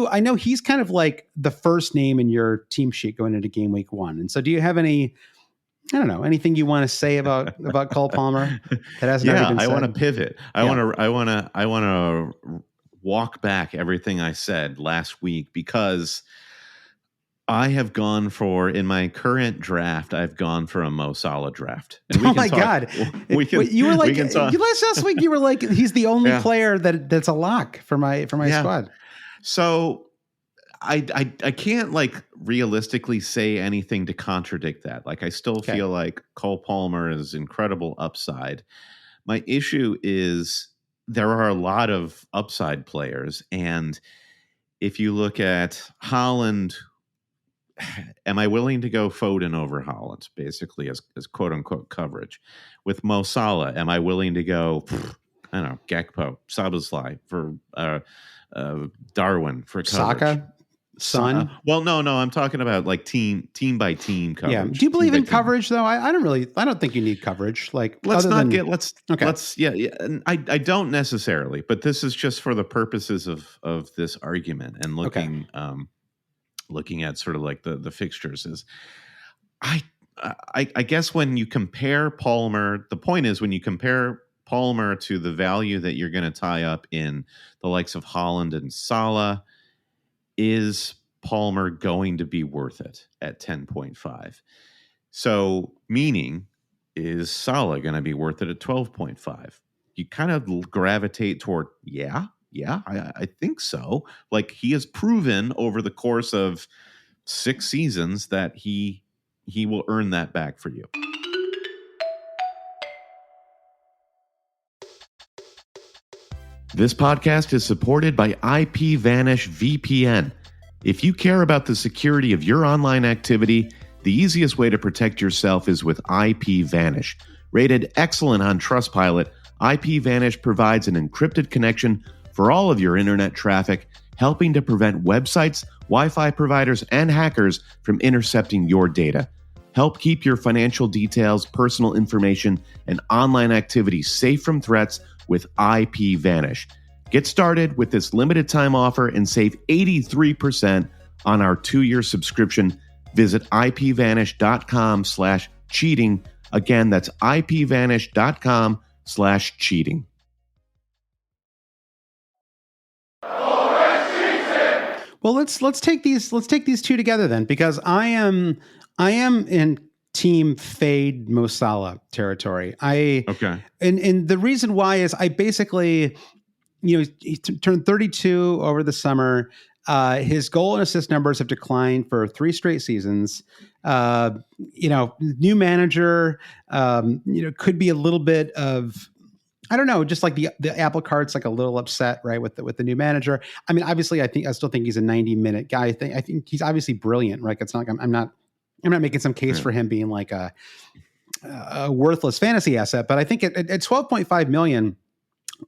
I know he's kind of like the first name in your team sheet going into game week 1. And so do you have anything you want to say about Cole Palmer that hasn't already been said? I want to pivot. I want to walk back everything I said last week because I have gone in my current draft, I've gone for a Mo Salah draft. Oh my God. You were like, last week you were like, he's the only player that's a lock for my squad. So I can't like realistically say anything to contradict that. Like I still feel like Cole Palmer is incredible upside. My issue is there are a lot of upside players. And if you look at Haaland, am I willing to go Foden over Haaland, basically, as quote unquote coverage? With Mo Salah, am I willing to go, I don't know, Gakpo, Szoboszlai for Darwin for coverage? Saka, Son? Well, no, I'm talking about like team by team coverage. Yeah. Do you believe in coverage though? I don't think you need coverage. Like let's. I don't necessarily, but this is just for the purposes of this argument and looking at sort of like the fixtures is I guess when you compare Palmer, the point is when you compare Palmer to the value that you're going to tie up in the likes of Haaland and Salah, is Palmer going to be worth it at 10.5? So meaning, is Salah going to be worth it at 12.5? You kind of gravitate toward, I think so. Like he has proven over the course of 6 seasons that he will earn that back for you. This podcast is supported by IPVanish VPN. If you care about the security of your online activity, the easiest way to protect yourself is with IPVanish. Rated excellent on Trustpilot, IPVanish provides an encrypted connection for all of your internet traffic, helping to prevent websites, Wi-Fi providers, and hackers from intercepting your data. Help keep your financial details, personal information, and online activity safe from threats with IPVanish. Get started with this limited time offer and save 83% on our 2-year subscription. Visit ipvanish.com/cheating. Again, that's ipvanish.com/cheating. Well, let's take these two together then, because I am in team fade Mo Salah territory. And the reason why is I basically, he turned 32 over the summer. His goal and assist numbers have declined for 3 straight seasons. New manager, could be a little bit of, I don't know, just like the apple cart's like a little upset, right, with the new manager. I mean, obviously, I still think he's a 90-minute guy. I think he's obviously brilliant, right? It's not like I'm not making some case for him being like a worthless fantasy asset, but I think at 12.5 million,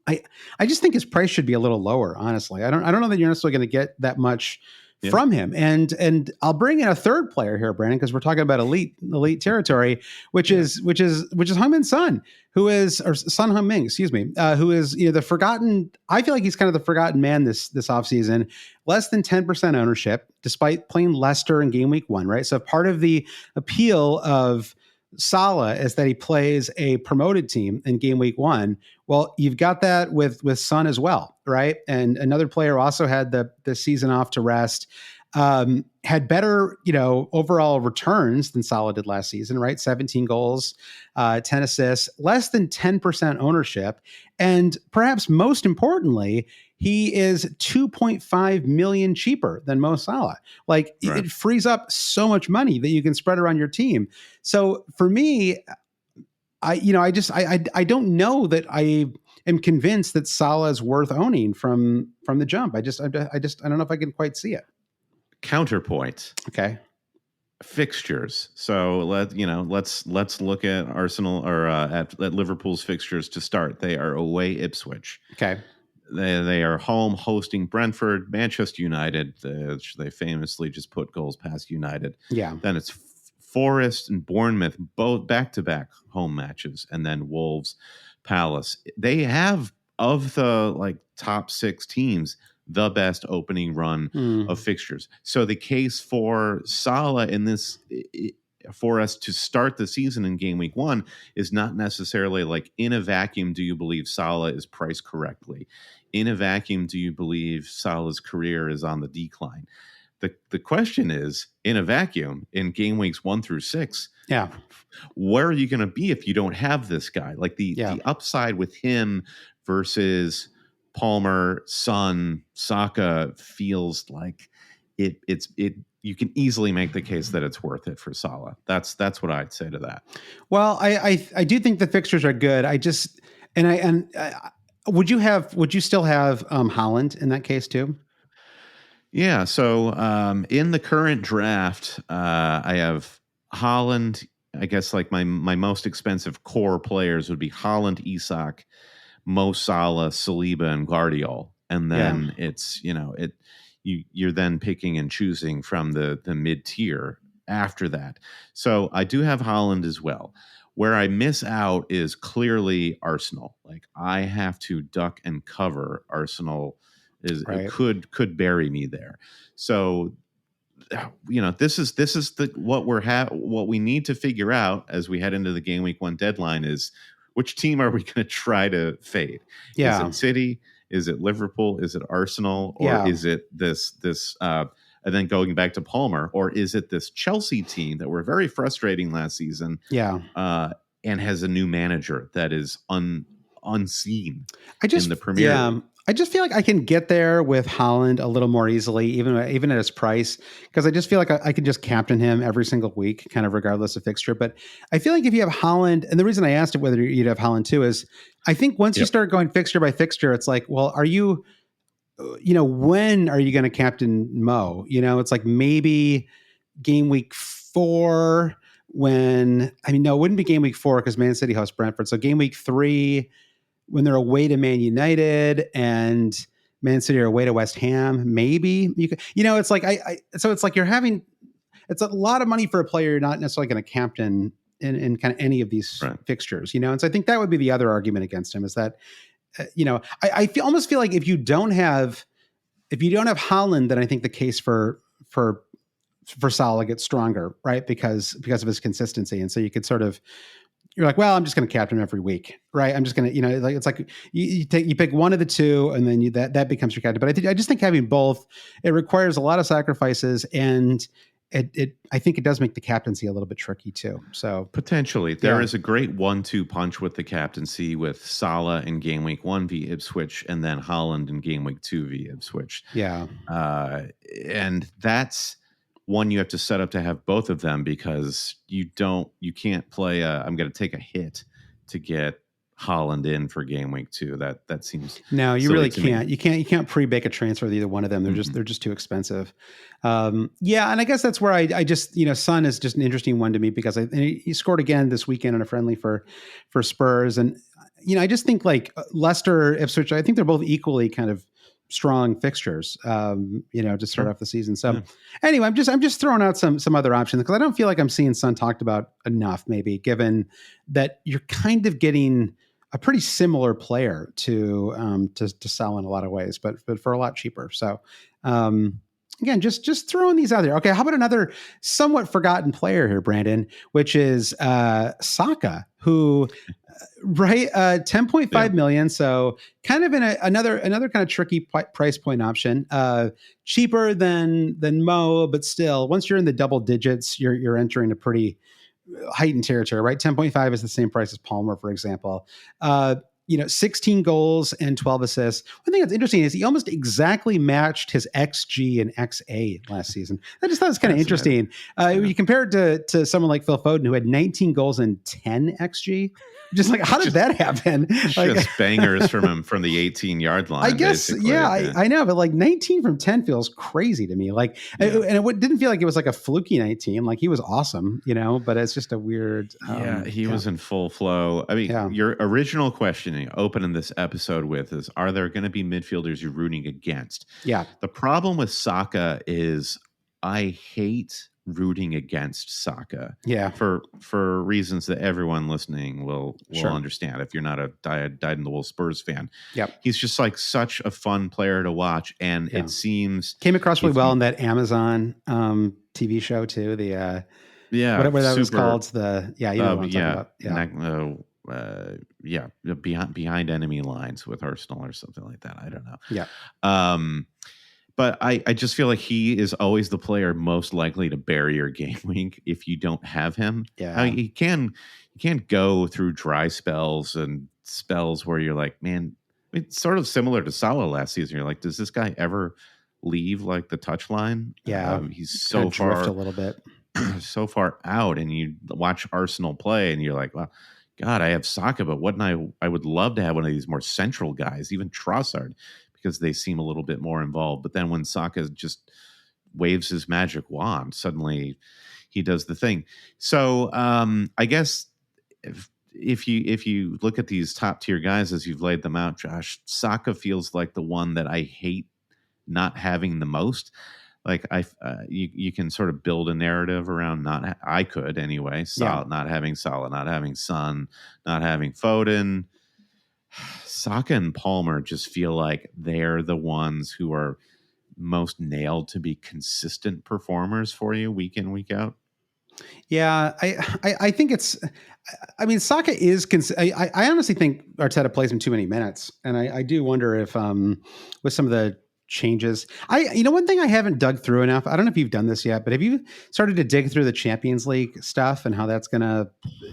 I just think his price should be a little lower. Honestly, I don't know that you're necessarily going to get that much from him. And I'll bring in a third player here, Brandon, because we're talking about elite territory, which is Heung-min Son, Son Heung-min, excuse me, who is the forgotten. I feel like he's kind of the forgotten man this offseason. Less than 10% ownership, despite playing Leicester in game week 1, right? So part of the appeal of Salah is that he plays a promoted team in game week 1. Well, you've got that with Son as well, right? And another player also had the season off to rest, had better, overall returns than Salah did last season, right? 17 goals, 10 assists, less than 10% ownership. And perhaps most importantly, he is 2.5 million cheaper than Mo Salah. Like Right. it frees up so much money that you can spread around your team. So for me, I don't know that I am convinced that Salah is worth owning from the jump. I don't know if I can quite see it. Counterpoint. Okay. Fixtures. So let's look at Arsenal or at Liverpool's fixtures to start. They are away Ipswich. Okay. They are home hosting Brentford, Manchester United. They famously just put goals past United. Yeah. Then it's Forest and Bournemouth, both back-to-back home matches, and then Wolves, Palace. They have, of the top 6 teams, the best opening run of fixtures. So the case for Salah in this, for us to start the season in game week 1, is not necessarily like, in a vacuum, do you believe Salah is priced correctly? In a vacuum, do you believe Salah's career is on the decline? The question is, in a vacuum, in game weeks 1 through 6, yeah, where are you going to be if you don't have this guy? Like the upside with him versus Palmer, Son, Saka feels like it. You can easily make the case that it's worth it for Salah. That's what I'd say to that. Well, I do think the fixtures are good. Would you still have Haaland in that case too? Yeah. So in the current draft, I have Haaland. I guess like my most expensive core players would be Haaland, Isak, Mo Salah, Saliba, and Guardiola. And then you're then picking and choosing from the mid tier after that. So I do have Haaland as well. Where I miss out is clearly Arsenal. Like I have to duck and cover Arsenal. It could bury me there. So this is what we need to figure out as we head into the game week 1 deadline is, which team are we going to try to fade? Yeah. Is it City? Is it Liverpool? Is it Arsenal? Or is it this and then going back to Palmer, or is it this Chelsea team that were very frustrating last season? Yeah. And has a new manager that is unseen in the Premier League. I just feel like I can get there with Haaland a little more easily, even at his price, because I just feel like I can just captain him every single week, kind of regardless of fixture. But I feel like if you have Haaland, and the reason I asked it whether you'd have Haaland too is, I think once you start going fixture by fixture, it's like, well, are you, when are you going to captain Mo? It's like maybe game week 4 no, it wouldn't be game week 4 because Man City hosts Brentford. So game week 3. When they're away to Man United and Man City are away to West Ham, maybe you could, it's like so it's like it's a lot of money for a player you're not necessarily going to captain in kind of any of these fixtures, and so I think that would be the other argument against him is that, I almost feel like if you don't have Haaland, then I think the case for Salah gets stronger, right? Because of his consistency. And so you could you're like, well, I'm just going to captain him every week, right? I'm just going to, it's like you pick one of the two, and then that becomes your captain. But I just think having both, it requires a lot of sacrifices, and I think it does make the captaincy a little bit tricky too. So potentially there is a great 1-2 punch with the captaincy with Salah in game week 1 via Ipswich, and then Haaland in game week 2 via Ipswich. Yeah, and that's one you have to set up to have both of them, because you can't play I'm going to take a hit to get Haaland in for game week 2. That seems no, you really can't. You can't pre-bake a transfer with either one of them. They're just too expensive. And I guess that's where I just Son is just an interesting one to me, because he scored again this weekend on a friendly for Spurs, and I just think like Leicester, Ipswich, I think they're both equally kind of strong fixtures, to start off the season. So anyway, I'm just throwing out some other options, because I don't feel like I'm seeing Son talked about enough, maybe, given that you're kind of getting a pretty similar player to Salah in a lot of ways, but for a lot cheaper. So again, just throwing these out there. Okay, how about another somewhat forgotten player here, Brandon, which is Saka, who 10.5 million. So kind of in another kind of tricky price point option, cheaper than Mo, but still, once you're in the double digits, you're entering a pretty heightened territory, right? 10.5 is the same price as Palmer, for example. 16 goals and 12 assists. One thing that's interesting is he almost exactly matched his XG and XA last season. I just thought it was kind of interesting. You compare it to someone like Phil Foden, who had 19 goals and 10 XG. Just like, how did that happen? Just bangers from him from the 18-yard line. I guess, I know, but like 19 from 10 feels crazy to me. Like, and it didn't feel like it was like a fluky 19. Like he was awesome, but it's just a weird. He was in full flow. I mean, your original questioning opening this episode with is, are there going to be midfielders you're rooting against? Yeah. The problem with Saka is I hate rooting against Saka. Yeah. For reasons that everyone listening will Sure. understand if you're not a dyed-in-the-wool Spurs fan. Yep. He's just like such a fun player to watch, and it seems came across really well in that Amazon TV show too. The whatever that was called. You know what I'm talking about. Behind enemy lines with Arsenal or something like that. I don't know. Yeah. But I just feel like he is always the player most likely to bury your game week if you don't have him. Yeah. He can't go through dry spells and spells where you're like, man, it's sort of similar to Salah last season. You're like, does this guy ever leave like the touchline? Yeah. He's so far drift a little bit. so far out, and you watch Arsenal play and you're like, well, God, I have Saka, but wouldn't I would love to have one of these more central guys, even Trossard, because they seem a little bit more involved. But then when Saka just waves his magic wand, suddenly he does the thing. So I guess if you look at these top tier guys as you've laid them out, Josh, Saka feels like the one that I hate not having the most. Like you can sort of build a narrative around I could anyway. Not having Salah, not having Son, not having Foden. Saka and Palmer just feel like they're the ones who are most nailed to be consistent performers for you week in, week out. Yeah, I think it's. I mean, Saka is. I honestly think Arteta plays him too many minutes, and I do wonder if with some of the changes, one thing I haven't dug through enough. I don't know if you've done this yet, but have you started to dig through the Champions League stuff and how that's going to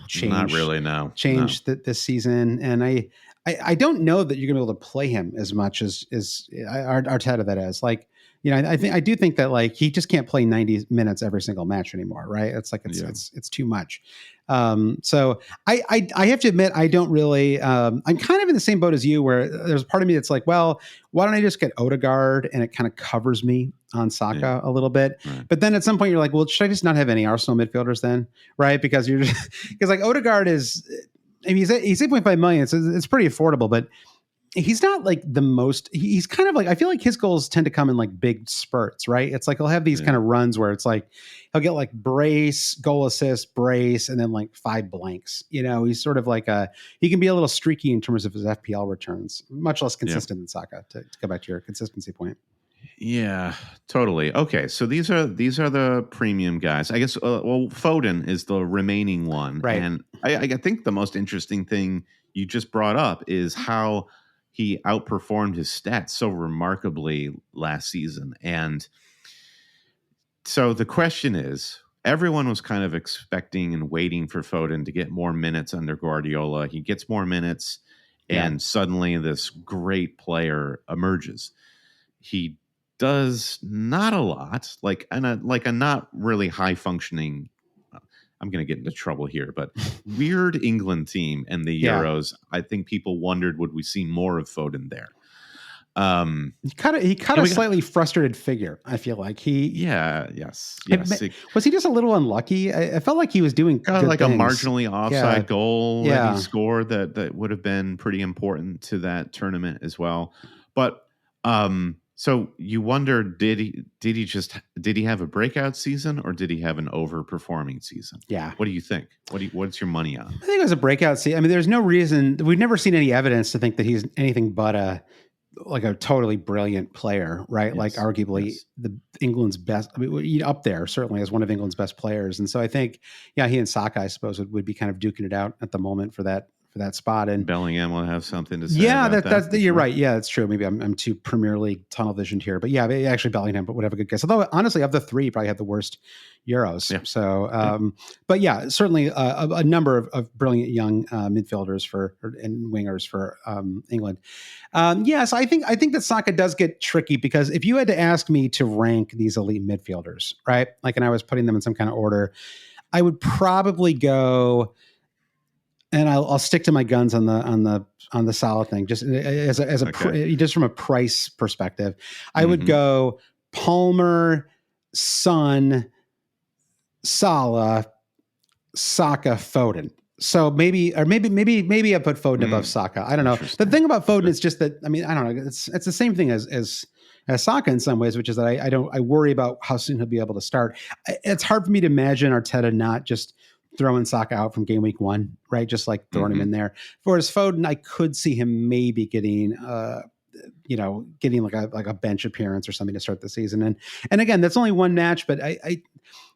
change? Not really, no. This season, and I don't know that you're going to be able to play him as much as Arteta that is. Like, I do think that like he just can't play 90 minutes every single match anymore, right? It's like it's too much. So I have to admit I don't really. I'm kind of in the same boat as you, where there's a part of me that's like, well, why don't I just get Odegaard and it kind of covers me on Saka a little bit? Right. But then at some point you're like, well, should I just not have any Arsenal midfielders then, right? Because because like Odegaard is. I mean, he's 8.5 million. So it's pretty affordable, but he's not like the most. He's kind of like, I feel like his goals tend to come in like big spurts, right? It's like he'll have these kind of runs where it's like he'll get like brace, goal assist, brace, and then like 5 blanks. He's sort of like he can be a little streaky in terms of his FPL returns, much less consistent than Saka. To go back to your consistency point. Yeah, totally. Okay, so these are the premium guys. I guess. Well, Foden is the remaining one, right? And I think the most interesting thing you just brought up is how he outperformed his stats so remarkably last season. And so the question is, everyone was kind of expecting and waiting for Foden to get more minutes under Guardiola. He gets more minutes, and suddenly this great player emerges. He does not a lot, like a not really high functioning. I'm going to get into trouble here, but weird England team and the Euros. I think people wondered, would we see more of Foden there? He cut a slightly frustrated figure. I feel like yes. Was he just a little unlucky? I felt like he was doing like things. A marginally offside goal that he scored that would have been pretty important to that tournament as well. But so you wonder, did he have a breakout season, or did he have an overperforming season? Yeah. What do you think? What's your money on? I think it was a breakout season. I mean, there's no reason. We've never seen any evidence to think that he's anything but a totally brilliant player, right? Yes. Like arguably the England's best. I mean, up there certainly as one of England's best players. And so I think, he and Saka, I suppose, would be kind of duking it out at the moment for that for that spot. And Bellingham will have something to say. yeah, about that's that you're right. Yeah, that's true. Maybe I'm too Premier League tunnel visioned here, but yeah, actually Bellingham would have a good guess. Although honestly, of the three, probably had the worst Euros. Yeah. So, but yeah, certainly a number of brilliant young midfielders and wingers for England. Yes, I think that Saka does get tricky, because if you had to ask me to rank these elite midfielders, right? Like, and I was putting them in some kind of order, I would probably go, and I'll stick to my guns on the Salah thing, just just from a price perspective. I would go Palmer, Son, Salah, Saka, Foden. So maybe I put Foden above Saka. I don't know. The thing about Foden is just that, I mean, I don't know. It's the same thing as Saka in some ways, which is that I worry about how soon he'll be able to start. It's hard for me to imagine Arteta not just throwing Saka out from game week 1, right? Just like throwing him in there. Whereas Foden, I could see him maybe getting like a bench appearance or something to start the season. And again, that's only one match, but I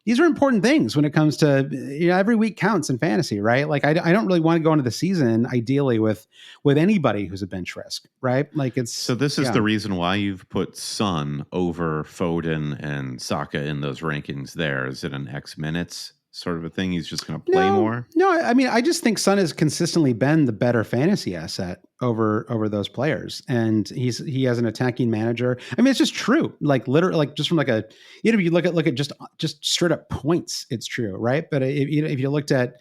these are important things when it comes to, every week counts in fantasy, right? Like I don't really want to go into the season ideally with anybody who's a bench risk, right? Like so this is the reason why you've put Son over Foden and Saka in those rankings. There is it an X minutes sort of a thing? He's just going to play more? No, I mean, I just think Son has consistently been the better fantasy asset over those players, and he has an attacking manager. I mean, it's just true. Like literally, like just from like if you look at just straight up points, it's true, right? But if you looked at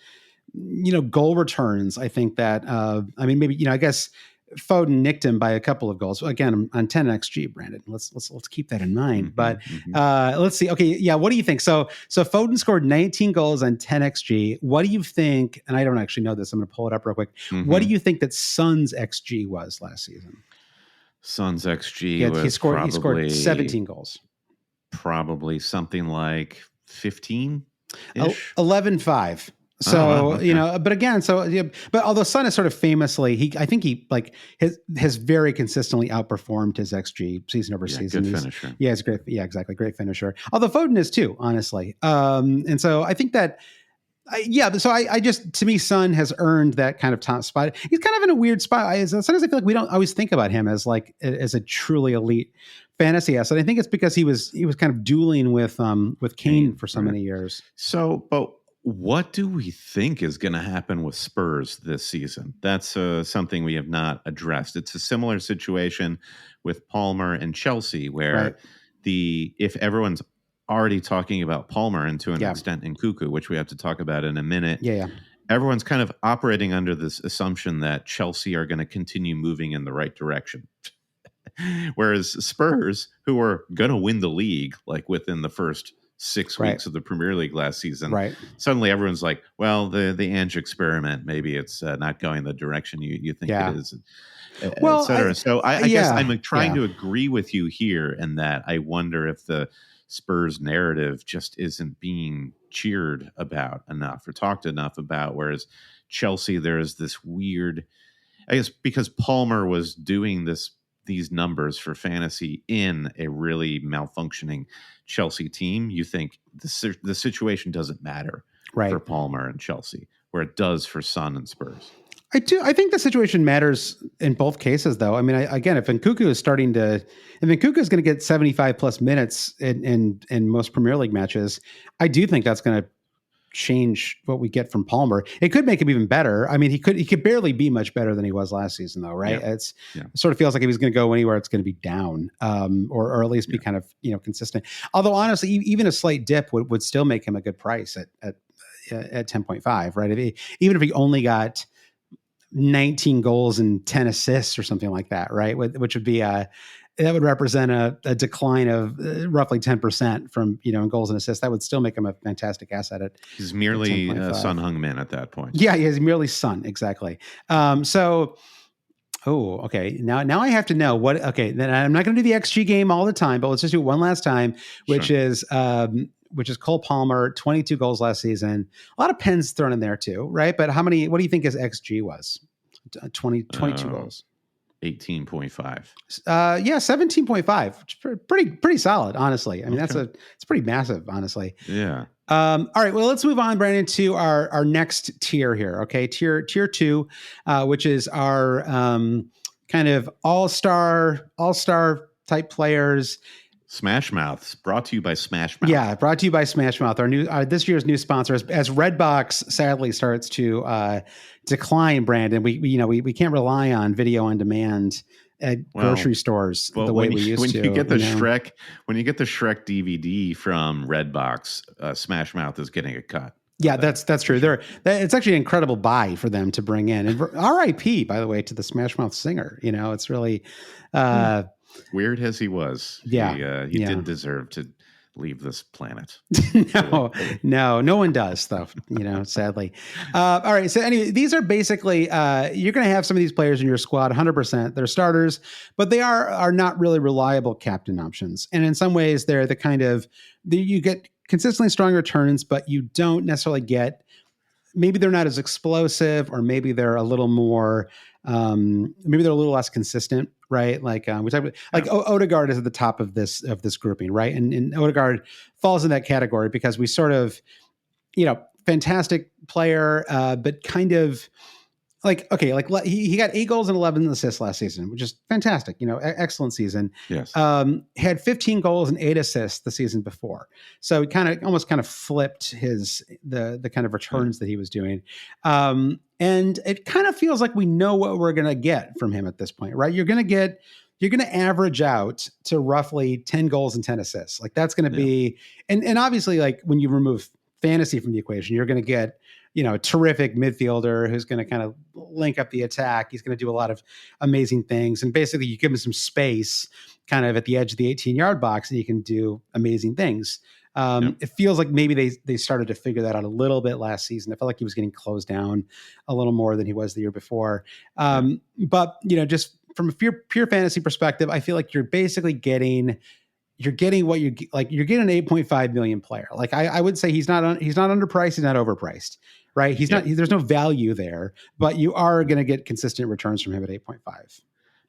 goal returns, I think that I mean, maybe I guess Foden nicked him by a couple of goals. Again, on 10 XG, Brandon. Let's keep that in mind. But let's see. Okay, yeah. What do you think? So Foden scored 19 goals on 10 XG. What do you think? And I don't actually know this. I'm going to pull it up real quick. What do you think that Son's XG was last season? Son's XG he scored 17 goals. Probably something like 15. 11-5. So, but again, but although Son is sort of famously, I think he has very consistently outperformed his XG season over season. Good finisher. Yeah, he's great. Yeah, exactly. Great finisher. Although Foden is too, honestly. And so I think that, so I just, to me, Son has earned that kind of top spot. He's kind of in a weird spot. Sometimes I feel like we don't always think about him as a truly elite fantasy asset. I think it's because he was kind of dueling with Kane for so many years. So, but what do we think is going to happen with Spurs this season? That's something we have not addressed. It's a similar situation with Palmer and Chelsea, where if everyone's already talking about Palmer and to an extent in Nkunku, which we have to talk about in a minute. Everyone's kind of operating under this assumption that Chelsea are going to continue moving in the right direction. Whereas Spurs, who are going to win the league like within the first 6 weeks of the Premier League last season, suddenly everyone's like, well, the Ange experiment, maybe it's not going the direction you think it is, et cetera. So I guess I'm trying to agree with you here in that I wonder if the Spurs narrative just isn't being cheered about enough or talked enough about, whereas Chelsea, there is this weird, I guess because Palmer was doing these numbers for fantasy in a really malfunctioning Chelsea team, you think the situation doesn't matter for Palmer and Chelsea, where it does for Son and Spurs. I do. I think the situation matters in both cases, though. I mean, again, if Nkunku is going to get 75 plus minutes in most Premier League matches, I do think that's going to change what we get from Palmer. It could make him even better. I mean, he could barely be much better than he was last season, though, right? It sort of feels like if he's going to go anywhere, it's going to be down, or at least be kind of consistent. Although honestly, even a slight dip would still make him a good price at 10.5, right? Even if he only got 19 goals and 10 assists or something like that, right? Which would be that would represent a decline of roughly 10% from, in goals and assists. That would still make him a fantastic asset. He's merely Son Heung-min at that point. Yeah, he's merely Son. Exactly. Okay. Now I have to know what, okay. Then I'm not going to do the XG game all the time, but let's just do it one last time, which is Cole Palmer, 22 goals last season. A lot of pens thrown in there too, right? But what do you think his XG was? 22 goals. 18.5. Yeah, 17.5. Pretty solid, honestly. I mean, Okay. it's pretty massive, honestly. Yeah. All right, well, let's move on, Brandon, to our next tier here. Okay, tier 2, which is our kind of all-star type players. Smash Mouths, brought to you by Smash Mouth. Yeah, brought to you by Smash Mouth, our new this year's new sponsor. As Redbox sadly starts to decline, Brandon, we can't rely on video on demand at grocery stores the way we used to. When you get the Shrek DVD from Redbox, Smash Mouth is getting a cut. Yeah, that's true. It's actually an incredible buy for them to bring in. And R.I.P. by the way to the Smash Mouth singer. It's really weird as he was. Yeah, he did deserve to leave this planet. No one does, though. Sadly. All right. So anyway, these are basically you're going to have some of these players in your squad, 100%. They're starters, but they are not really reliable captain options. And in some ways, they're the kind of you get consistently strong returns, but you don't necessarily get. Maybe they're not as explosive, or maybe they're a little more. Maybe they're a little less consistent, right? Like we talked about, like Odegaard is at the top of this grouping, right? And Odegaard falls in that category because we sort of, fantastic player, but kind of like, okay, like he got 8 goals and 11 assists last season, which is fantastic. Excellent season. Yes. Had 15 goals and 8 assists the season before. So he almost flipped the kind of returns that he was doing. And it kind of feels like we know what we're going to get from him at this point, right? You're going to average out to roughly 10 goals and 10 assists. Like that's going to be, and obviously like when you remove fantasy from the equation, you're going to get, a terrific midfielder who's going to kind of link up the attack. He's going to do a lot of amazing things. And basically you give him some space kind of at the edge of the 18-yard box and he can do amazing things. It feels like maybe they started to figure that out a little bit last season. I felt like he was getting closed down a little more than he was the year before. But, just from a pure fantasy perspective, I feel like you're basically getting what you're getting an 8.5 million player. Like I would say he's not underpriced, he's not overpriced, right? There's no value there, but you are going to get consistent returns from him at 8.5.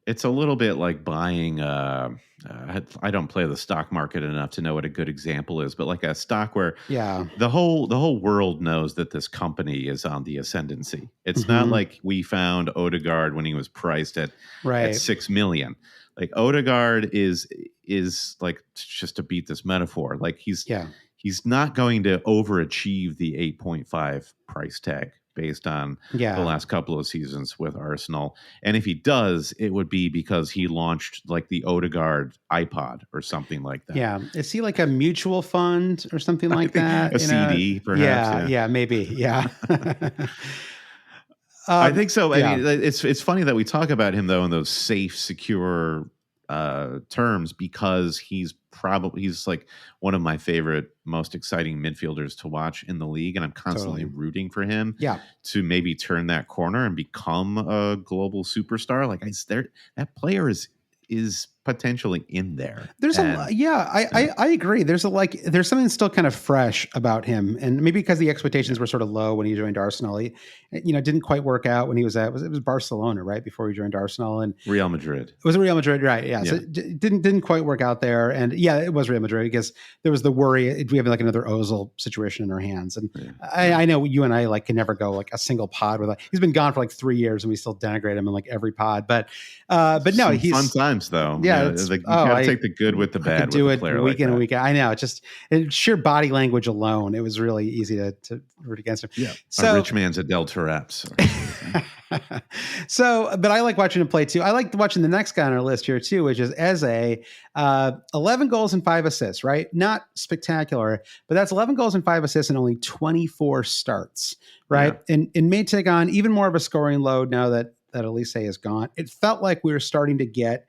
It's a little bit like buying. I don't play the stock market enough to know what a good example is, but like a stock where the whole world knows that this company is on the ascendancy. It's not like we found Odegaard when he was priced at 6 million. Like Odegaard is like, just to beat this metaphor, like he's not going to overachieve the 8.5 price tag based on the last couple of seasons with Arsenal. And if he does, it would be because he launched like the Odegaard iPod or something like that. Yeah. Is he like a mutual fund or something like that? A CD, perhaps. Yeah, maybe. Yeah. I think so. I mean, it's funny that we talk about him though in those safe, secure terms, because he's like one of my favorite, most exciting midfielders to watch in the league, and I'm constantly rooting for him to maybe turn that corner and become a global superstar. Like that player is potentially in there. I agree. There's something still kind of fresh about him, and maybe because the expectations were sort of low when he joined Arsenal. He, didn't quite work out when he was it was Barcelona, right, before he joined Arsenal, and Real Madrid. It was Real Madrid, right? Yeah. So it didn't quite work out there, and it was Real Madrid because there was the worry we have like another Ozil situation in our hands, and I know you and I like can never go like a single pod with he's been gone for like 3 years and we still denigrate him in like every pod, but no, he's fun times though. Yeah, you gotta take the good with the bad. Do with it a player week in and week out. I know, just sheer body language alone, it was really easy to root against him. Yeah, so, a rich man's Adel Taarabt. So, but I like watching him play too. I like watching the next guy on our list here too, which is Eze. 11 goals and 5 assists, right? Not spectacular, but that's 11 goals and 5 assists and only 24 starts, right? Yeah. And may take on even more of a scoring load now that Elise is gone. It felt like we were starting to get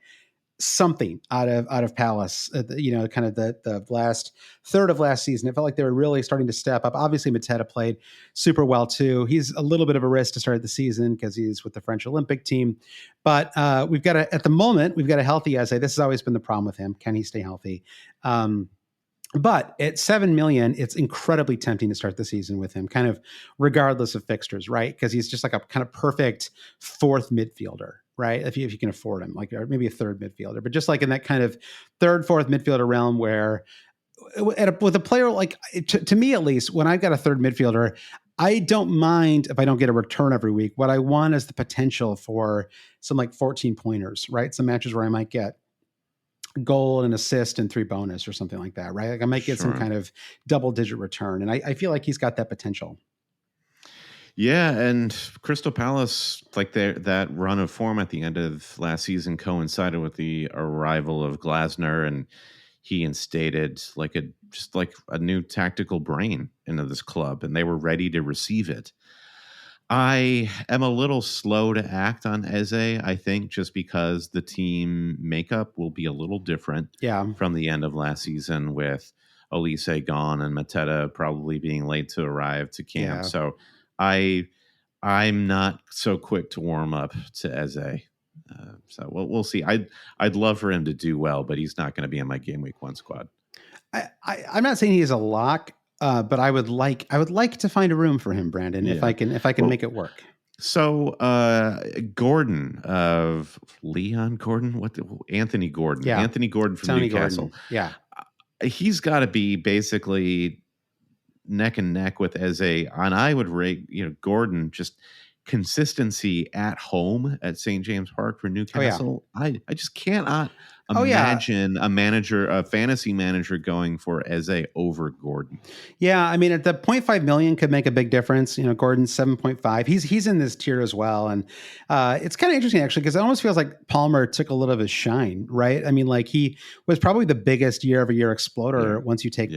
something out of Palace, kind of the last third of last season. It felt like they were really starting to step up. Obviously, Mateta played super well too. He's a little bit of a risk to start the season because he's with the French Olympic team. But at the moment, we've got a healthy Eze. This has always been the problem with him. Can he stay healthy? But at 7 million, it's incredibly tempting to start the season with him, kind of regardless of fixtures, right? Because he's just like a kind of perfect fourth midfielder. right? If you can afford him, like, or maybe a third midfielder, but just like in that kind of third, fourth midfielder realm where with a player like, to me at least, when I've got a third midfielder, I don't mind if I don't get a return every week. What I want is the potential for some like 14 pointers, right? Some matches where I might get goal and assist and 3 bonus or something like that, right? Like I might get some kind of double digit return. And I feel like he's got that potential. Yeah, and Crystal Palace, like that run of form at the end of last season coincided with the arrival of Glasner, and he instated just like a new tactical brain into this club, and they were ready to receive it. I am a little slow to act on Eze, I think, just because the team makeup will be a little different from the end of last season, with Elise gone and Mateta probably being late to arrive to camp. Yeah. So I'm not so quick to warm up to Eze. So we'll see. I'd love for him to do well, but he's not going to be in my game week 1 squad. I'm not saying he is a lock, but I would like to find a room for him, Brandon, if I can make it work. So Gordon of Leon Gordon, Anthony Gordon, Anthony Gordon from Tony Newcastle. Gordon. Yeah, he's got to be basically neck and neck with Eze, and I would rate Gordon just consistency at home at St. James Park for Newcastle. I just cannot imagine a fantasy manager going for Eze over Gordon. Yeah, I mean, at the 0.5 million could make a big difference. Gordon's 7.5. He's in this tier as well, and it's kind of interesting actually, because it almost feels like Palmer took a little of his shine, right? I mean, like, he was probably the biggest year-over-year exploder once you take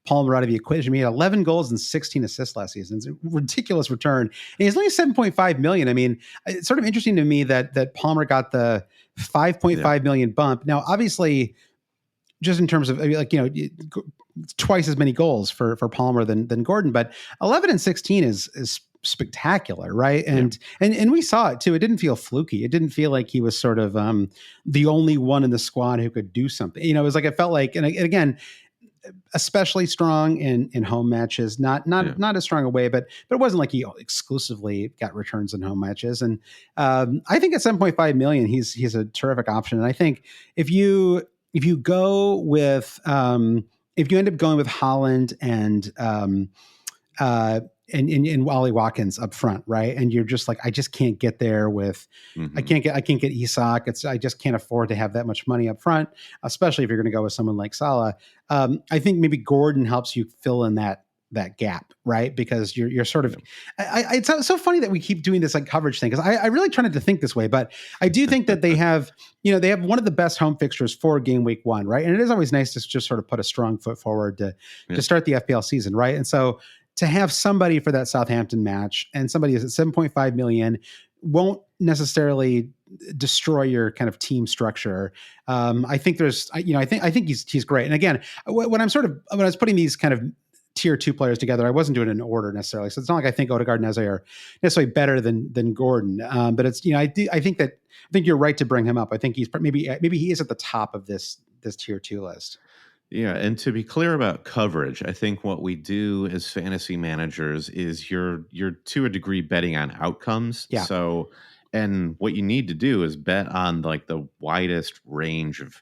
Palmer out of the equation. He had 11 goals and 16 assists last season. It's a ridiculous return. And he's only 7.5 million. I mean, it's sort of interesting to me that Palmer got the 5.5 million bump. Now, obviously, just in terms of, like, twice as many goals for Palmer than Gordon, but 11 and 16 is spectacular, right? And we saw it too. It didn't feel fluky. It didn't feel like he was sort of the only one in the squad who could do something. It was like, it felt like, and again, especially strong in home matches, not as strong away, but it wasn't like he exclusively got returns in home matches. And I think at 7.5 million, he's a terrific option. And I think if you go with if you end up going with Holland and Wally Watkins up front, right? And you're just like, I just can't get there with, I can't get Isak. I just can't afford to have that much money up front, especially if you're going to go with someone like Salah. I think maybe Gordon helps you fill in that gap, right? Because you're sort of, it's so funny that we keep doing this like coverage thing, because I really tried to think this way, but I do think that they have one of the best home fixtures for game week 1, right? And it is always nice to just sort of put a strong foot forward to start the FPL season, right? And so to have somebody for that Southampton match, and somebody is at 7.5 million, won't necessarily destroy your kind of team structure. I think I think he's great. And again, when I was putting these kind of tier 2 players together, I wasn't doing it in order necessarily. So it's not like I think Odegaard and Eze are necessarily better than Gordon. But it's, I think you're right to bring him up. I think he's maybe he is at the top of this tier 2 list. Yeah, and to be clear about coverage, I think what we do as fantasy managers is you're to a degree betting on outcomes. Yeah. So, and what you need to do is bet on like the widest range of,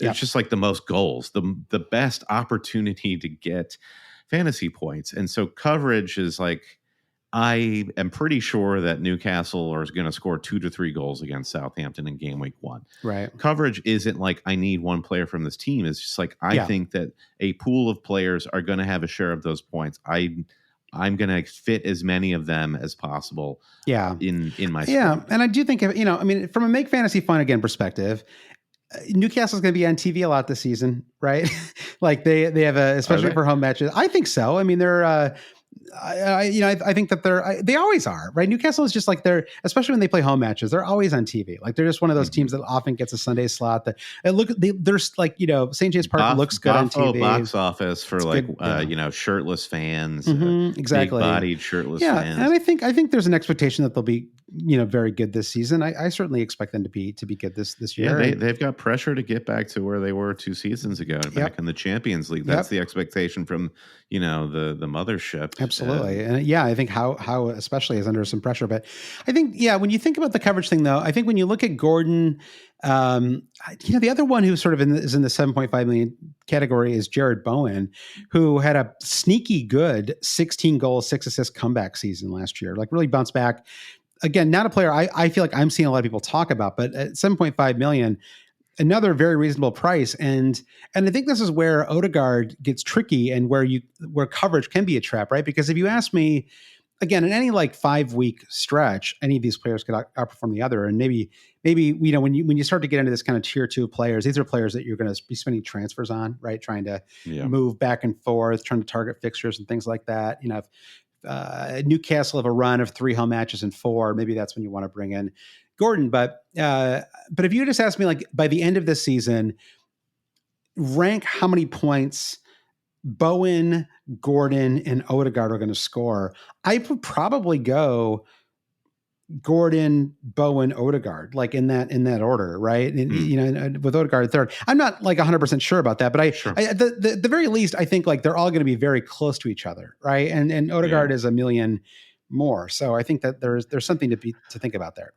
it's just like the most goals, the best opportunity to get fantasy points. And so coverage is like, I am pretty sure that Newcastle is going to score 2 to 3 goals against Southampton in game week 1. Right. Coverage isn't like I need one player from this team. It's just like I think that a pool of players are going to have a share of those points. I'm going to fit as many of them as possible. In my squad. And I do think from a make fantasy fun again perspective, Newcastle's going to be on TV a lot this season, right? Like they have especially for home matches. I think so. I mean, they're. I think that they always are, right? Newcastle is just like especially when they play home matches, they're always on TV. Like they're just one of those teams that often gets a Sunday slot. There's like, St. James Park looks good on TV. Box office for shirtless fans, exactly, big-bodied shirtless fans. And I think there's an expectation that they'll be very good this season. I certainly expect them to be good this year. They've got pressure to get back to where they were 2 seasons ago, back in the Champions League. That's the expectation from the mothership. Absolutely, and I think how especially is under some pressure. But I think when you think about the coverage thing, though, I think when you look at Gordon, the other one who sort of is in the 7.5 million category is Jared Bowen, who had a sneaky good 16 goals, 6 assists comeback season last year. Like really bounced back. Again, not a player I feel like I'm seeing a lot of people talk about, but at 7.5 million, another very reasonable price. And I think this is where Odegaard gets tricky and where coverage can be a trap, right? Because if you ask me, again, in any like 5-week stretch, any of these players could outperform the other. And maybe when you start to get into this kind of tier 2 players, these are players that you're going to be spending transfers on, right? Trying to move back and forth, trying to target fixtures and things like that. If Newcastle have a run of 3 home matches and 4, maybe that's when you want to bring in Gordon. But if you just ask me, like, by the end of this season, rank how many points Bowen, Gordon, and Odegaard are going to score, I would probably go Gordon, Bowen, Odegaard, like in that order, right? And, with Odegaard third. I'm not like 100% sure about that, but at the very least, I think like they're all going to be very close to each other, right? And Odegaard is a million more, so I think that there's something to think about there.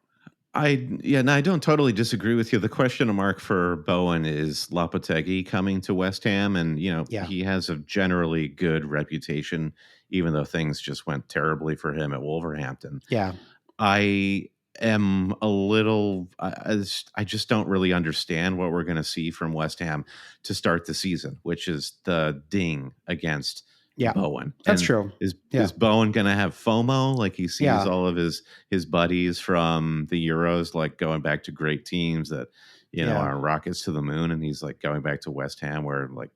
I don't totally disagree with you. The question mark for Bowen is Lopetegui coming to West Ham, and he has a generally good reputation, even though things just went terribly for him at Wolverhampton. Yeah, I am a little. I just don't really understand what we're going to see from West Ham to start the season, which is the ding against Bowen. That's true. Is Bowen going to have FOMO? Like he sees all of his buddies from the Euros, like going back to great teams that, are rockets to the moon. And he's like going back to West Ham where like,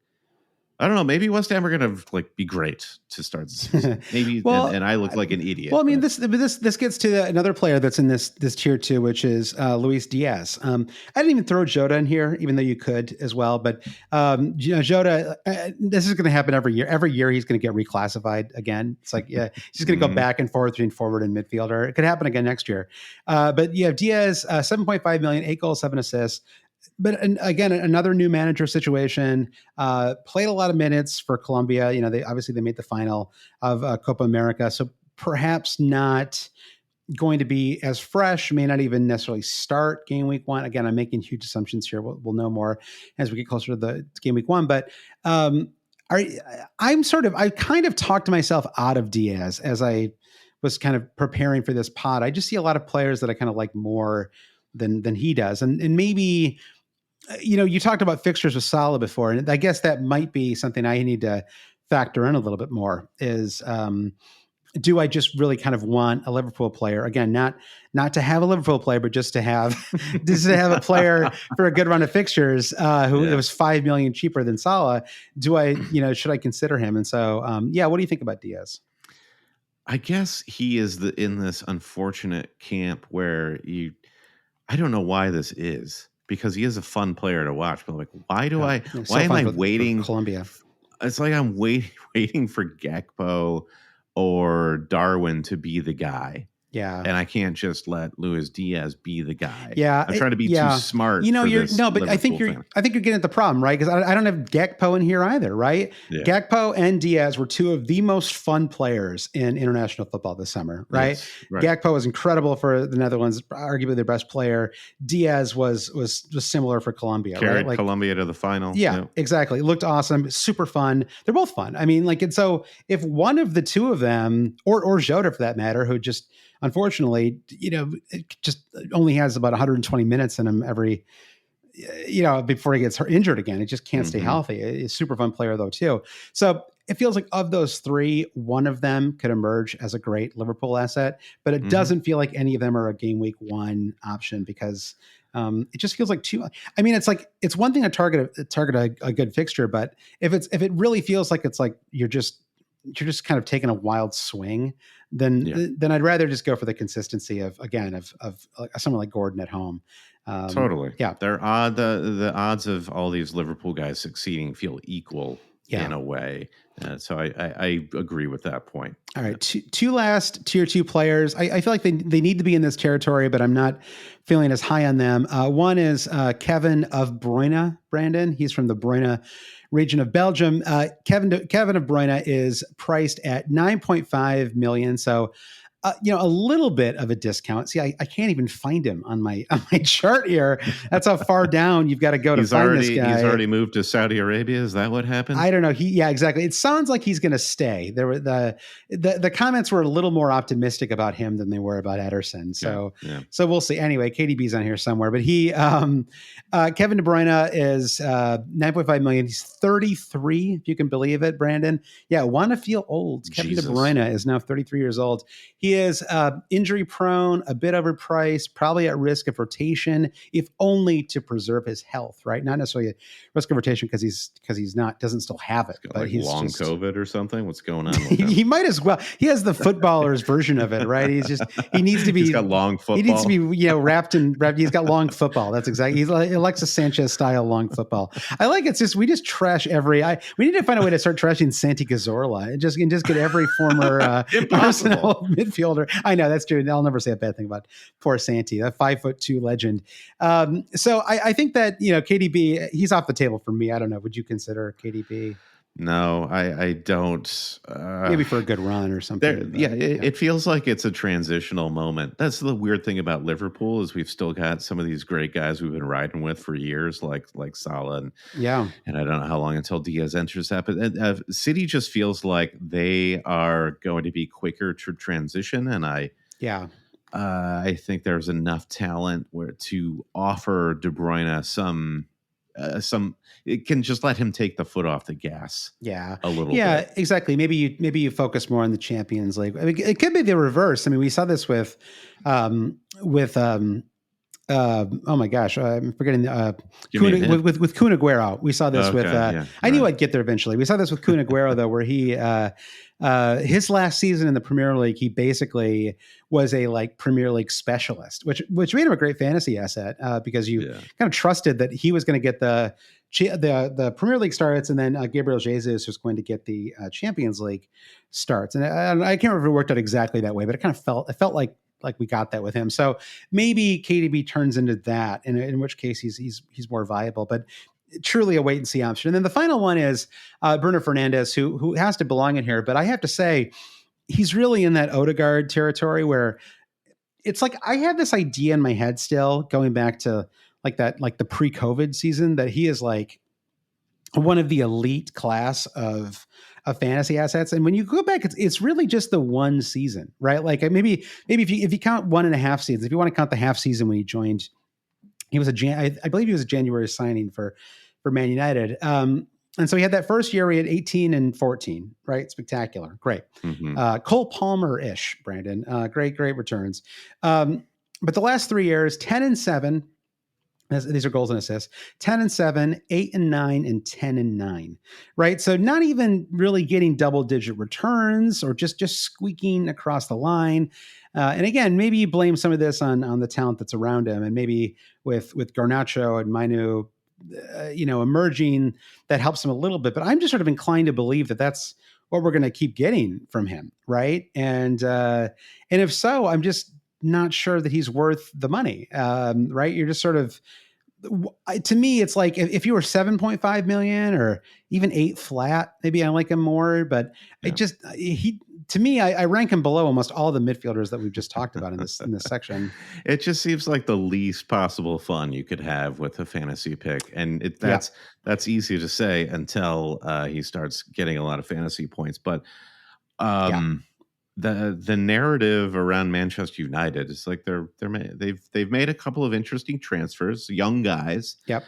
I don't know, maybe West Ham are going to like be great to start the season. Maybe, and I look like an idiot. Well, I mean, this gets to another player that's in this tier 2, which is Luis Diaz. I didn't even throw Jota in here, even though you could as well. But Jota, this is going to happen every year. Every year he's going to get reclassified again. It's like he's going to go back and forth between forward and midfielder. It could happen again next year. But you have Diaz, 7.5 million, 8 goals, 7 assists. But again, another new manager situation. Played a lot of minutes for Colombia. They made the final of Copa America, so perhaps not going to be as fresh. May not even necessarily start game week 1. Again, I'm making huge assumptions here. We'll know more as we get closer to the game week 1. But I kind of talked myself out of Diaz as I was kind of preparing for this pod. I just see a lot of players that I kind of like more than he does, and maybe. You talked about fixtures with Salah before, and I guess that might be something I need to factor in a little bit more is, do I just really kind of want a Liverpool player? Again, not to have a Liverpool player, but just to have a player for a good run of fixtures who it was 5 million cheaper than Salah. Should I consider him? And so, what do you think about Diaz? I guess he is in this unfortunate camp where I don't know why this is. Because he is a fun player to watch, but like, why am I waiting? For Colombia. It's like I'm waiting for Gakpo or Darwin to be the guy. Yeah. And I can't just let Luis Diaz be the guy. Yeah. I'm trying to be too smart. I think you're getting at the problem, right? Because I don't have Gakpo in here either, right? Yeah. Gakpo and Diaz were 2 of the most fun players in international football this summer, right? Yes, right. Gakpo was incredible for the Netherlands, arguably their best player. Diaz was similar for Colombia. Carried right? Like, Colombia to the final. Yeah, exactly. Looked awesome, super fun. They're both fun. I mean, like, and so if one of the 2 of them, or Jota for that matter, who just unfortunately, it just only has about 120 minutes in him every, before he gets injured again. It just can't stay healthy. He's a super fun player though too. So it feels like of those 3, one of them could emerge as a great Liverpool asset, but it doesn't feel like any of them are a game week 1 option because it just feels like too. I mean, it's one thing to target a good fixture, but if it really feels like it's like you're just kind of taking a wild swing, then I'd rather just go for the consistency of someone like Gordon at home. Totally. Yeah. The odds of all these Liverpool guys succeeding feel equal in a way. So I agree with that point. All right, two last tier 2 players. I feel like they need to be in this territory, but I'm not feeling as high on them. One is Kevin of Bruyne, Brandon. He's from the Bruyne region of Belgium. Kevin of Bruyne is priced at 9.5 million. So a little bit of a discount. See, I can't even find him on my chart here. That's how far down you've got to go to find this guy. He's already moved to Saudi Arabia. Is that what happened? I don't know. Yeah, exactly. It sounds like he's going to stay. There were the comments were a little more optimistic about him than they were about Ederson. So so we'll see. Anyway, KDB's on here somewhere, but he Kevin De Bruyne is 9.5 million. He's 33, if you can believe it, Brandon. Yeah, want to feel old. Kevin De Bruyne is now 33 years old. He is injury prone, a bit overpriced, probably at risk of rotation, if only to preserve his health, right? Not necessarily a risk of rotation because he's not doesn't still have it, but like he's long just, COVID or something. What's going on? He might as well. He has the footballer's version of it, right? He needs to be. He's got long football. He needs to be wrapped. He's got long football. That's exactly. He's like Alexis Sanchez style long football. I like it's just we just trash every. We need to find a way to start trashing Santi Cazorla and just get every former Arsenal midfielder. I know that's true. I'll never say a bad thing about poor Santi, that 5'2" legend. So I think that KDB, he's off the table for me. I don't know. Would you consider KDB? No, I don't. Maybe for a good run or something. It feels like it's a transitional moment. That's the weird thing about Liverpool is we've still got some of these great guys we've been riding with for years, like Salah, and I don't know how long until Diaz enters that. But City just feels like they are going to be quicker to transition, and I think there's enough talent to offer De Bruyne some. It can just let him take the foot off the gas. A little bit. Yeah, exactly. Maybe you focus more on the Champions League. I mean, it could be the reverse. I mean, we saw this with oh my gosh, I'm forgetting with Kun Aguero. We saw this I knew I'd get there eventually. We saw this with Kun Aguero though, where he his last season in the Premier League, he basically was a Premier League specialist, which made him a great fantasy asset because you kind of trusted that he was going to get the Premier League starts, and then Gabriel Jesus was going to get the Champions League starts. And I can't remember if it worked out exactly that way, but it felt like we got that with him. So maybe KDB turns into that, in which case he's more viable. But truly a wait and see option. And then the final one is Bruno Fernandes, who has to belong in here. But I have to say, he's really in that Odegaard territory where it's like I have this idea in my head still going back to the pre-COVID season that he is like one of the elite class of fantasy assets. And when you go back, it's really just the one season, right? Like maybe if you count 1.5 seasons, if you want to count the half season when he joined, he was I believe he was a January signing for Man United. And so he had that first year, he had 18 and 14, right? Spectacular. Great. Mm-hmm. Cole Palmer-ish, Brandon. Great returns. But the last 3 years, 10 and 7, these are goals and assists, 10 and 7, 8 and 9, and 10 and 9, right? So not even really getting double-digit returns or just squeaking across the line. And again, maybe you blame some of this on the talent that's around him, and maybe with Garnacho and Mainu, emerging, that helps him a little bit. But I'm just sort of inclined to believe that that's what we're going to keep getting from him, right? And if so, I'm just not sure that he's worth the money, right? You're just sort of, to me, it's like if you were 7.5 million or even 8 flat, maybe I like him more. But to me, I rank him below almost all the midfielders that we've just talked about in this section. It just seems like the least possible fun you could have with a fantasy pick, and that's easy to say until he starts getting a lot of fantasy points. But the narrative around Manchester United is like they've made a couple of interesting transfers, young guys. Yep.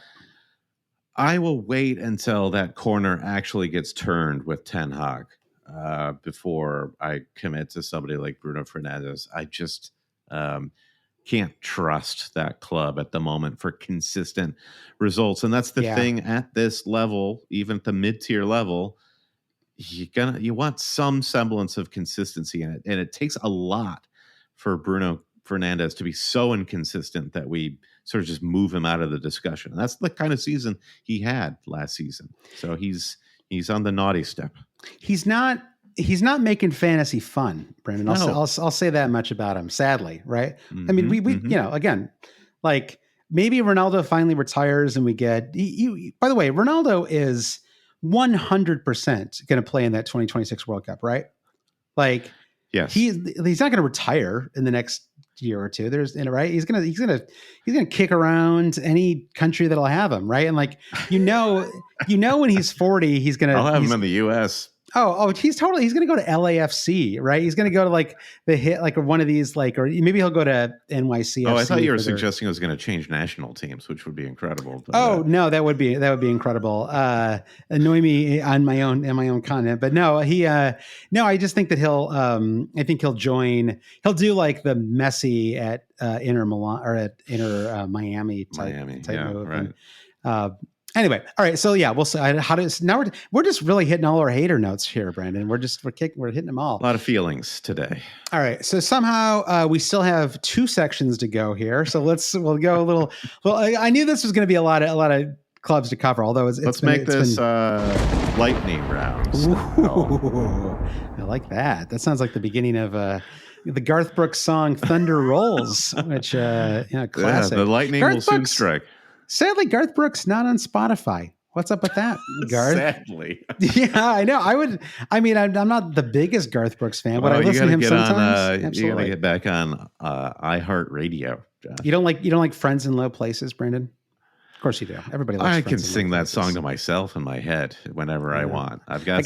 I will wait until that corner actually gets turned with Ten Hag before I commit to somebody like Bruno Fernandes. I just can't trust that club at the moment for consistent results, and that's the thing at this level, even at the mid-tier level. You want some semblance of consistency in it, and it takes a lot for Bruno Fernandes to be so inconsistent that we sort of just move him out of the discussion. And that's the kind of season he had last season. So he's He's on the naughty step. He's not making fantasy fun, Brendan. No. I'll say that much about him, sadly, right? Mm-hmm, I mean, we you know, again, like maybe Ronaldo finally retires and we get by the way, Ronaldo is 100% going to play in that 2026 World Cup, right? Like, yes, he's not going to retire in the next year or two. There's right. He's gonna kick around any country that'll have him, right? And like you know when he's 40, he's gonna. I'll have him in the U.S. He's going to go to LAFC, right? He's going to go to like the hit, like one of these, like, or maybe he'll go to NYCFC. Oh, I thought you were suggesting it was going to change national teams, which would be incredible. But, no, that would be incredible. Annoy me on my own content, but no, I just think that I think he'll join. He'll do like the Messi at Inter Milan or at Inter Miami type move. Right. And, anyway, all right. So yeah, we'll see. Now we're just really hitting all our hater notes here, Brandon. We're hitting them all. A lot of feelings today. All right. So somehow we still have 2 sections to go here. So we'll go a little. Well, I knew this was going to be a lot of clubs to cover. Although let's make this lightning rounds. I like that. That sounds like the beginning of the Garth Brooks song "Thunder Rolls," which classic. Yeah, the lightning will soon strike. Sadly, Garth Brooks not on Spotify. What's up with that, Garth? Sadly. Yeah, I know. I'm not the biggest Garth Brooks fan, but I listen to him sometimes. You got to get back on iHeartRadio. You don't like Friends in Low Places, Brandon? Of course you do. Everybody likes I can sing that song to myself in my head whenever I want. I've got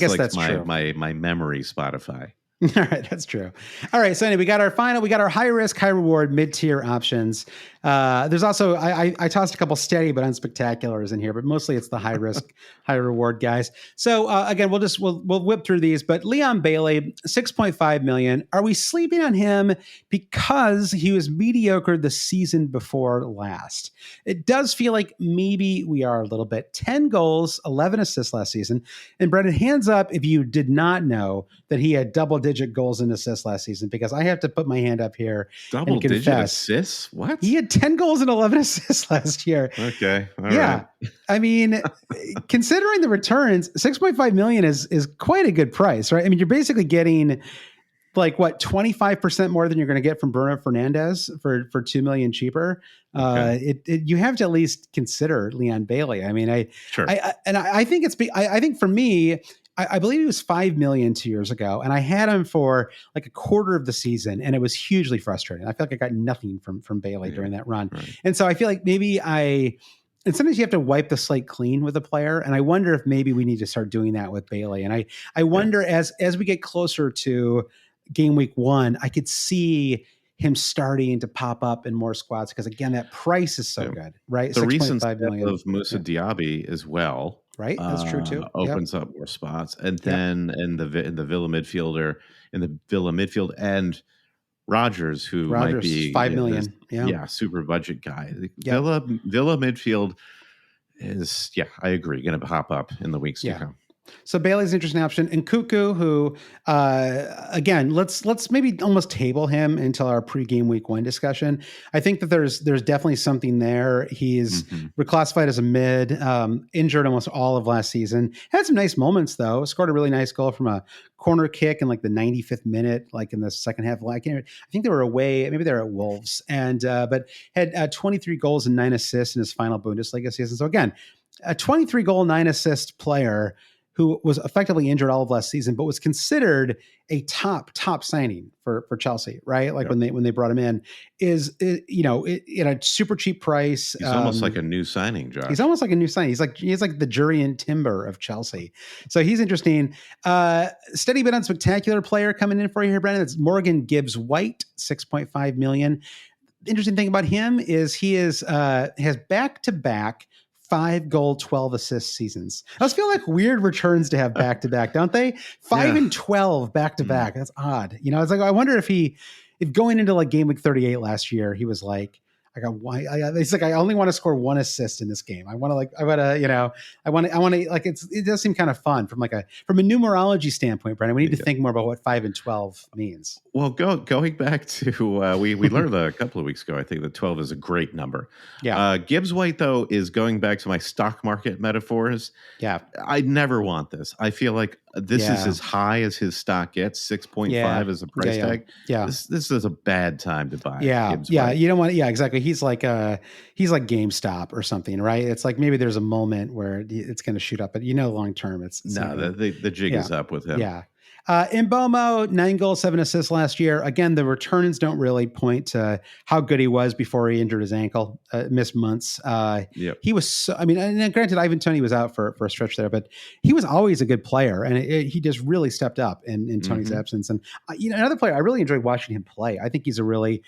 my memory Spotify. All right, that's true. All right, so anyway, we got our high risk, high reward, mid tier options. There's also I tossed a couple steady but unspectaculars in here, but mostly it's the high risk, high reward guys. So again, we'll whip through these. But Leon Bailey, $6.5 million. Are we sleeping on him because he was mediocre the season before last? It does feel like maybe we are a little bit. 10 goals, 11 assists last season. And Brendan, hands up if you did not know that he had double-digit goals and assists last season, because I have to put my hand up here. Double-digit assists? What? He had 10 goals and 11 assists last year. Okay. All right. I mean, considering the returns, $6.5 million is quite a good price, right? I mean, you're basically getting like what, 25% more than you're going to get from Bruno Fernandes for $2 million cheaper. Okay. You have to at least consider Leon Bailey. I mean, I think for me, I believe he was $5 million 2 years ago, and I had him for like a quarter of the season, and it was hugely frustrating. I feel like I got nothing from Bailey during that run. Right. And so I feel like maybe and sometimes you have to wipe the slate clean with a player, and I wonder if maybe we need to start doing that with Bailey. And I wonder as we get closer to game week 1, I could see him starting to pop up in more squads because again, that price is so good, right? The recent $6.5 million of Moussa Diaby as well. Right, that's true too. Opens up more spots, and then in the Villa midfield and Rogers, might be $5 million. Super budget guy. Villa midfield is I agree, going to pop up in the weeks to come. So Bailey's an interesting option, and Cuckoo, who again, let's maybe almost table him until our pre-game week 1 discussion. I think that there's definitely something there. He's reclassified as a mid, injured almost all of last season. Had some nice moments though. Scored a really nice goal from a corner kick in like the 95th minute, like in the second half. I think they were away, maybe they're at Wolves, and but had 23 goals and 9 assists in his final Bundesliga season. So again, a 23 goal, 9 assist player who was effectively injured all of last season, but was considered a top signing for Chelsea, right? Like when they brought him in, at a super cheap price. He's almost like a new signing, Josh. He's almost like a new signing. He's like the Jurrien Timber of Chelsea. So he's interesting. Steady but unspectacular player coming in for you here, Brandon. It's Morgan Gibbs White, $6.5 million. Interesting thing about him is he has back-to-back 5 goal, 12 assist seasons. Those feel like weird returns to have back to back, don't they? 5 and 12 back to back. That's odd. It's like I wonder if going into like game week 38 last year, he was like, I got one. It's like I only want to score one assist in this game. I want to, like it does seem kind of fun from a numerology standpoint, Brandon. We need to think more about what 5 and 12 means. Well, going back to we learned a couple of weeks ago, I think that 12 is a great number. Yeah. Gibbs White, though, is going back to my stock market metaphors. Yeah. I never want this. I feel like this is as high as his stock gets. 6.5 is a price tag. Yeah. This is a bad time to buy. Gibbs White. You don't want. Yeah, exactly. He's like GameStop or something, right? It's like maybe there's a moment where it's going to shoot up, but long term, it's the jig is up with him. Yeah. Mbomo, 9 goals, 7 assists last year. Again, the returns don't really point to how good he was before he injured his ankle, missed months. He was, and granted, Ivan Toney was out for a stretch there, but he was always a good player, and he just really stepped up in Toney's absence. And another player, I really enjoyed watching him play. I think he's a really,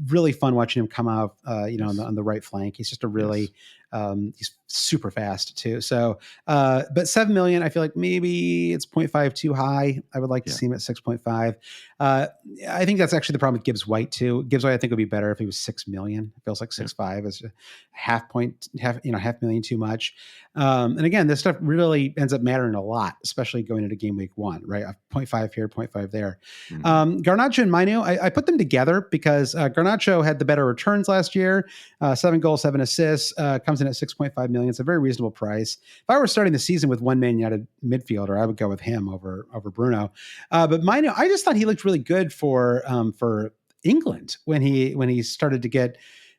really fun watching him come out, on the right flank. He's just a really, he's super fast too. So, but 7 million, I feel like maybe it's 0.5 too high. I would like to see him at 6.5. I think that's actually the problem with Gibbs White too. Gibbs White, I think, would be better if he was 6 million. It feels like 6.5 is half million too much. And again, this stuff really ends up mattering a lot, especially going into game week 1, right? 0.5 here, 0.5 there. Garnacho and Mainu, I put them together because Garnacho had the better returns last year. 7 goals, 7 assists, comes in at 6.5 million. It's a very reasonable price. If I were starting the season with one Man United midfielder, I would go with him over Bruno. But Mainu, I just thought he looked really good for England when he started to get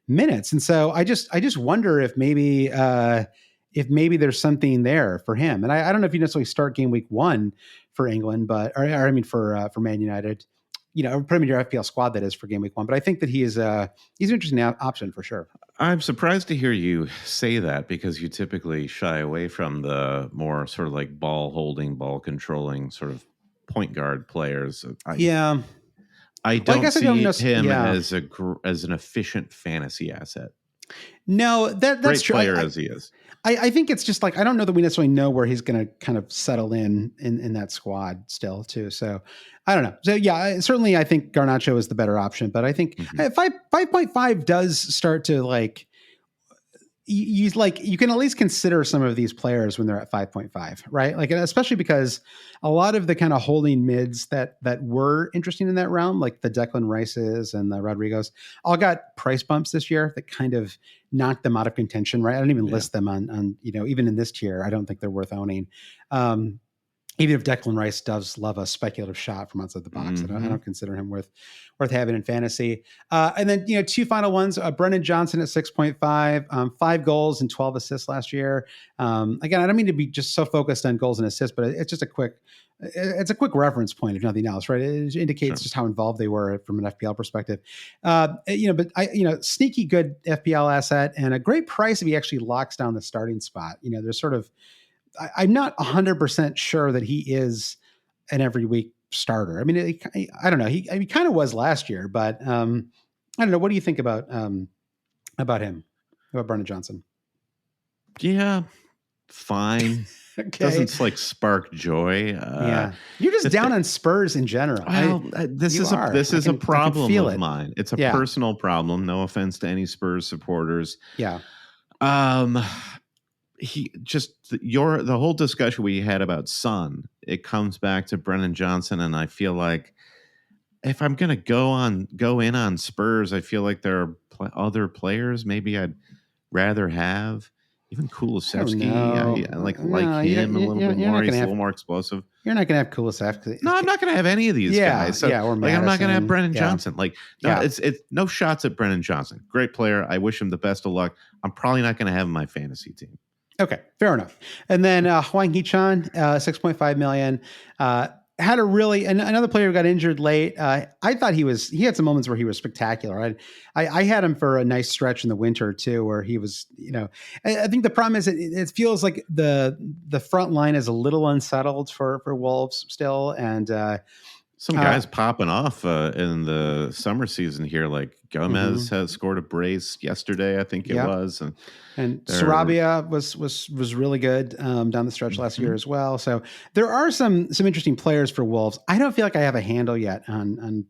minutes. And so I just wonder if maybe there's something there for him. And I don't know if you necessarily start game week 1 for England, for Man United. Put him in your FPL squad, that is, for game week 1. But I think that he's an interesting option for sure. I'm surprised to hear you say that because you typically shy away from the more sort of like ball holding, ball controlling sort of point guard players. I don't see him as an efficient fantasy asset. No, that's great true. Player as he is. I think it's just like I don't know that we necessarily know where he's going to kind of settle in that squad still too. So I don't know. So yeah, certainly I think Garnacho is the better option, but I think 5.5 does start to like you can at least consider some of these players when they're at 5.5, right? Like, especially because a lot of the kind of holding mids that were interesting in that realm, like the Declan Rices and the Rodrigos, all got price bumps this year that kind of knocked them out of contention, right? I don't even list them on even in this tier. I don't think they're worth owning. Even if Declan Rice does love a speculative shot from outside the box, I don't consider him worth having in fantasy. And then, two final ones, Brennan Johnson at 6.5, 5 goals and 12 assists last year. Again, I don't mean to be just so focused on goals and assists, but it's just a quick reference point, if nothing else, right? It indicates just how involved they were from an FPL perspective. But sneaky good FPL asset and a great price if he actually locks down the starting spot. There's sort of, I'm not 100% sure that he is an every week starter. I mean, I don't know. He kind of was last year, but I don't know. What do you think about him, about Brennan Johnson? Yeah, fine. Okay. Doesn't like spark joy. You're just down on Spurs in general. Well, this is a problem of mine. It's a personal problem. No offense to any Spurs supporters. Yeah. The whole discussion we had about Son, it comes back to Brennan Johnson, and I feel like if I'm going to go in on Spurs, I feel like there are other players maybe I'd rather have. Even Kulusevski, I like him a little bit more. He's a little more explosive. You're not going to have Kulusevski. No, I'm not going to have any of these guys. So, or Madison. I'm not going to have Brennan Johnson. It's no shots at Brennan Johnson. Great player. I wish him the best of luck. I'm probably not going to have him in my fantasy team. Okay, fair enough. And then Hwang Hee-chan, 6.5 million. Had another player who got injured late. I thought he had some moments where he was spectacular. I had him for a nice stretch in the winter too, where he was, I think the problem is it feels like the front line is a little unsettled for Wolves still. And some guys popping off in the summer season here, like Gomez has scored a brace yesterday, I think it was, and Sarabia was really good down the stretch last year as well. So there are some interesting players for Wolves. I don't feel like I have a handle yet on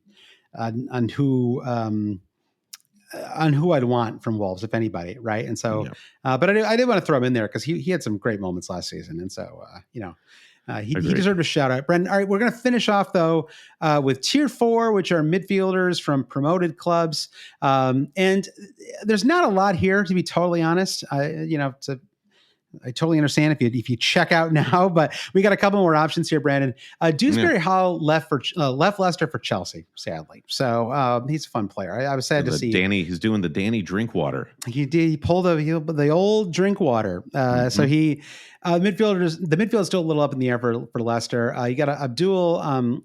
who on who I'd want from Wolves, if anybody, right? And so, but I did want to throw him in there because he had some great moments last season, and so he deserved a shout out. Brendan, all right, we're going to finish off though with tier 4, which are midfielders from promoted clubs, and there's not a lot here, to be totally honest. I totally understand if you check out now, but we got a couple more options here, Brandon. Dewsbury Hall left Leicester for Chelsea, sadly. So he's a fun player. I was sad to see He's doing the Danny Drinkwater. He pulled the old Drinkwater. So the midfield is still a little up in the air for Leicester. You got Abdul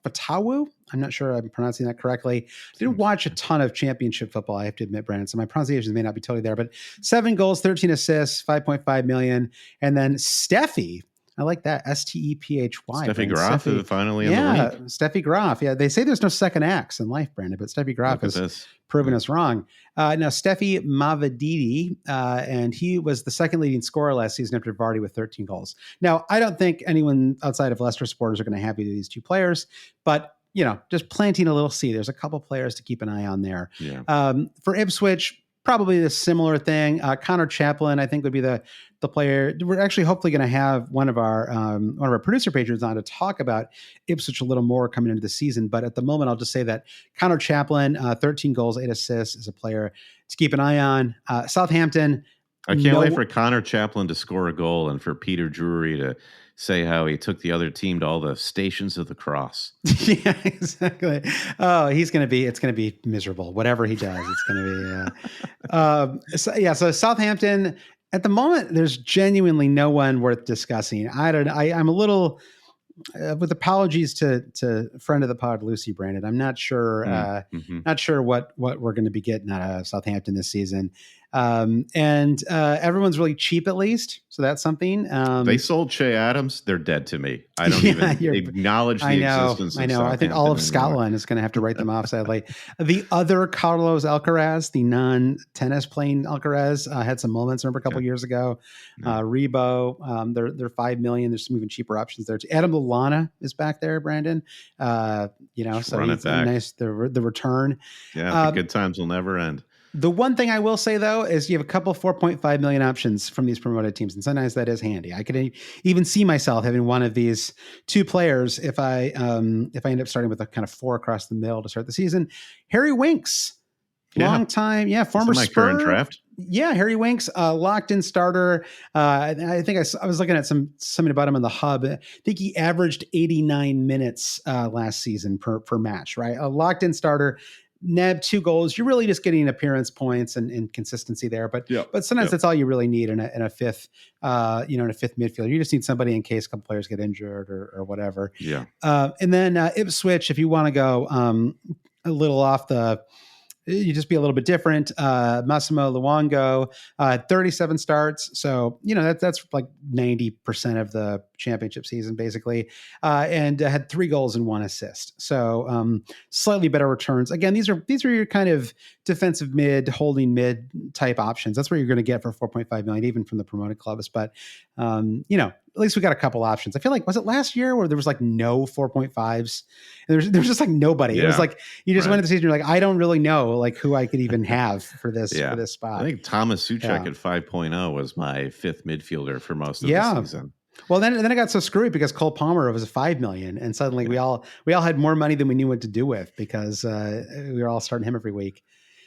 Fatawu. I'm not sure I'm pronouncing that correctly. I didn't watch a ton of championship football, I have to admit, Brandon, so my pronunciation may not be totally there, but 7 goals, 13 assists, 5.5 million. And then Steffi, I like that, Stephy. Steffi Graf finally in the league. Steffi Graf. Yeah, they say there's no second acts in life, Brandon, but Steffi Graf has proven us wrong. Now, Steffi Mavididi, and he was the second leading scorer last season after Vardy with 13 goals. Now, I don't think anyone outside of Leicester supporters are going to have either of these two players, but just planting a little seed. There's a couple players to keep an eye on there. Yeah. For Ipswich, probably a similar thing. Connor Chaplin, I think, would be the player. We're actually hopefully going to have one of our producer patrons on to talk about Ipswich a little more coming into the season. But at the moment, I'll just say that Connor Chaplin, 13 goals, 8 assists, is a player to keep an eye on. Southampton. I can't wait for Connor Chaplin to score a goal and for Peter Drury to say how he took the other team to all the Stations of the Cross. Yeah, exactly. Oh, it's going to be miserable. Whatever he does, it's going to be. So Southampton, at the moment, there's genuinely no one worth discussing. I'm a little, with apologies to friend of the pod, Lucy Brandon. I'm not sure, not sure what we're going to be getting out of Southampton this season. And everyone's really cheap, at least. So that's something. They sold Che Adams. They're dead to me. I don't even acknowledge the existence of Southampton. I think all of Scotland is going to have to write them off, sadly. The other Carlos Alcaraz, the non-tennis playing Alcaraz, had some moments, remember, a couple years ago. Rebo, they're 5 million. They're just moving cheaper options there. Adam Lallana is back there, Brandon. So it's nice, the return. Yeah, the good times will never end. The one thing I will say, though, is you have a couple 4.5 million options from these promoted teams, and sometimes that is handy. I could even see myself having one of these two players if I end up starting with a kind of 4 across the middle to start the season. Harry Winks, long time, former Spur. Current draft. Yeah, Harry Winks, locked in starter. I think I was looking at something about him on the hub. I think he averaged 89 minutes last season per match, right? A locked in starter. Nabbed 2 goals. You're really just getting appearance points and consistency there. But sometimes that's all you really need in a fifth, in a fifth midfielder. You just need somebody in case a couple players get injured or whatever. Yeah. And then Ipswich, if you want to go a little off you just be a little bit different. Massimo Luongo, 37 starts. So, that's like 90% of the championship season, basically. And had 3 goals and 1 assist. So slightly better returns. Again, these are your kind of defensive mid, holding mid type options. That's where you're going to get for 4.5 million, even from the promoted clubs. But, at least we got a couple options. I feel like, was it last year where there was like no 4.5s? And there's just like nobody. Yeah. It was like, you just went into the season, you're like, I don't really know like who I could even have for this spot. I think Thomas Suchek at 5.0 was my 5th midfielder for most of the season. Well, then it got so screwy because Cole Palmer was 5 million, and suddenly we all had more money than we knew what to do with because we were all starting him every week.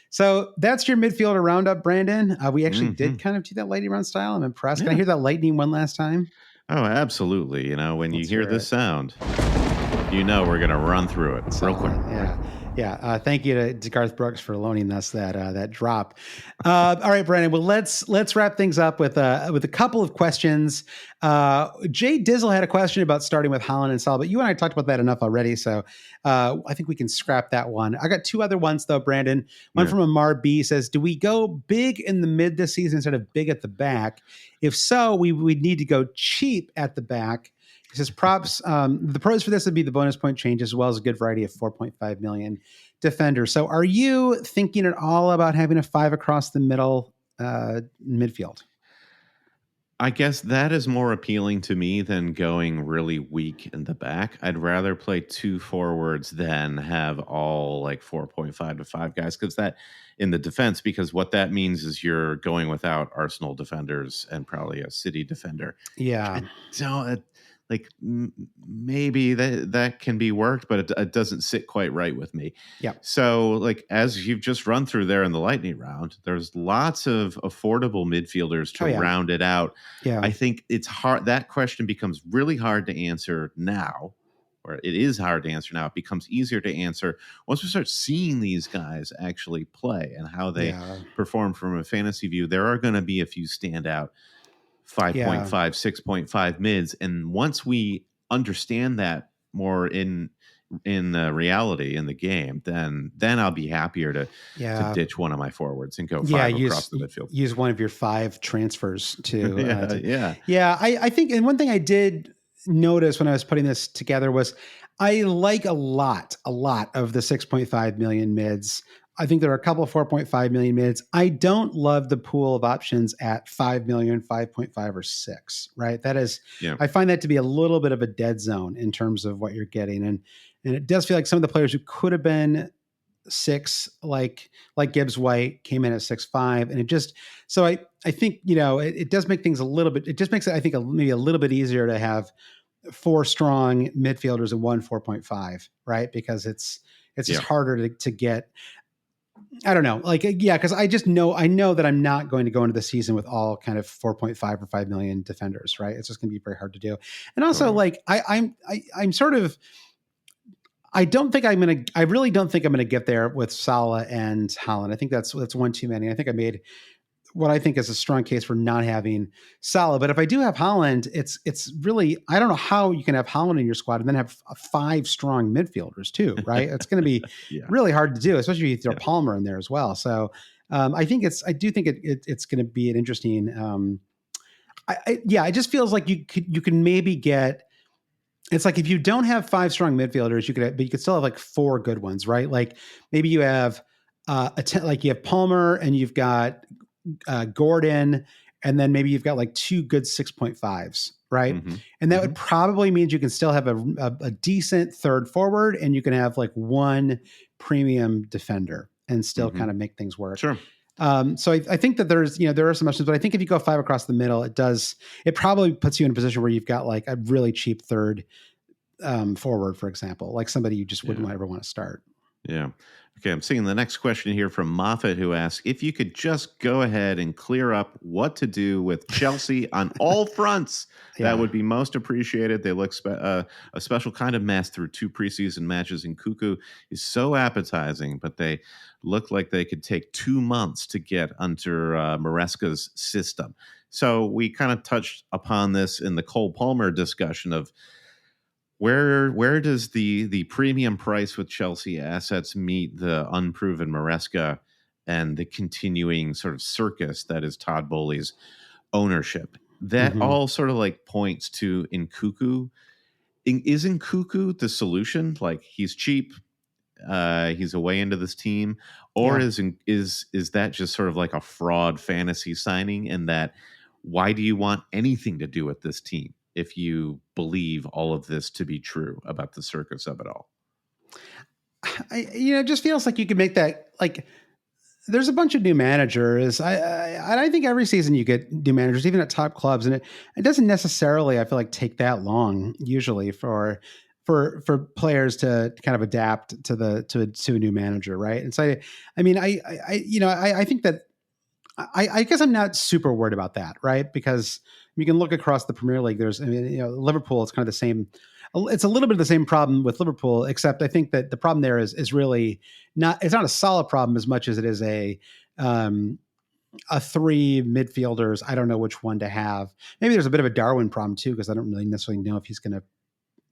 So that's your midfielder roundup, Brandon. We actually did kind of do that lightning round style. I'm impressed. Can I hear that lightning one last time? Oh, absolutely. When you hear this sound, we're going to run through it real quick. Yeah. Thank you to Garth Brooks for loaning us that drop. All right, Brandon. Well, let's wrap things up with a couple of questions. Jay Dizzle had a question about starting with Haaland and Salah, but you and I talked about that enough already, so I think we can scrap that one. I got 2 other ones though, Brandon. One from Amar B says, "Do we go big in the mid this season instead of big at the back? If so, we'd need to go cheap at the back." He says props. The pros for this would be the bonus point change as well as a good variety of 4.5 million defenders. So are you thinking at all about having a 5 across the middle midfield? I guess that is more appealing to me than going really weak in the back. I'd rather play two forwards than have all like 4.5 to 5 guys because that in the defense, because what that means is you're going without Arsenal defenders and probably a City defender. Yeah. I don't like maybe that can be worked, but it doesn't sit quite right with me. Yeah. So, like as you've just run through there in the lightning round, there's lots of affordable midfielders to round it out. Yeah. I think it's hard. That question becomes really hard to answer now, or it is hard to answer now. It becomes easier to answer once we start seeing these guys actually play and how they perform from a fantasy view. There are going to be a few standout 5.5, 6.5 mids. And once we understand that more in reality in the game, then I'll be happier to ditch one of my forwards and go five across the midfield. Use one of your 5 transfers to yeah. I think, and one thing I did notice when I was putting this together was I like a lot of the 6.5 million mids. I think there are a couple of 4.5 million mids. I don't love the pool of options at 5 million, 5.5 or 6, right? That is, I find that to be a little bit of a dead zone in terms of what you're getting. And it does feel like some of the players who could have been 6, like Gibbs White, came in at 6.5. And it just, so I think, it does make things a little bit, it just makes it, I think, maybe a little bit easier to have 4 strong midfielders and 1 4.5, right? Because it's just harder to get. I don't know. Because I know that I'm not going to go into the season with all kind of 4.5 or 5 million defenders, right? It's just going to be very hard to do. And also, I'm sort of, I really don't think I'm going to get there with Salah and Haaland. I think that's one too many. I think I made what I think is a strong case for not having Salah. But if I do have Haaland, it's really, I don't know how you can have Haaland in your squad and then have 5 strong midfielders too, right? It's going to be really hard to do, especially if you throw Palmer in there as well. So I do think it's going to be an interesting. It just feels like you can maybe get. It's like if you don't have 5 strong midfielders, but you could still have like 4 good ones, right? Like maybe you have you have Palmer and you've got Gordon, and then maybe you've got like 2 good 6.5s, right? Mm-hmm. And that would probably mean you can still have a decent third forward, and you can have like 1 premium defender and still kind of make things work. Sure. So I think that there are some options, but I think if you go 5 across the middle, it probably puts you in a position where you've got like a really cheap third forward, for example, like somebody you just wouldn't ever want to start. Yeah. Okay, I'm seeing the next question here from Moffat, who asks, if you could just go ahead and clear up what to do with Chelsea on all fronts, that would be most appreciated. They look a special kind of mess through 2 preseason matches, and Cuckoo is so appetizing, but they look like they could take 2 months to get under Maresca's system. So we kind of touched upon this in the Cole Palmer discussion of where does the premium price with Chelsea assets meet the unproven Maresca and the continuing sort of circus that is Todd Boehly's ownership? That all sort of like points to Nkunku. Is Nkunku the solution? Like he's cheap, he's a way into this team, or is that just sort of like a fraud fantasy signing? And that why do you want anything to do with this team if you believe all of this to be true about the circus of it all? It just feels like you could make that, like, there's a bunch of new managers. I think every season you get new managers, even at top clubs, and it doesn't necessarily, I feel like, take that long usually for players to kind of adapt to a new manager, right? And so I think that I guess I'm not super worried about that, right? Because you can look across the Premier League. Liverpool, it's kind of the same. It's a little bit of the same problem with Liverpool, except I think that the problem there is really not. It's not a solid problem as much as it is a 3 midfielders. I don't know which one to have. Maybe there's a bit of a Darwin problem too, because I don't really necessarily know if he's going to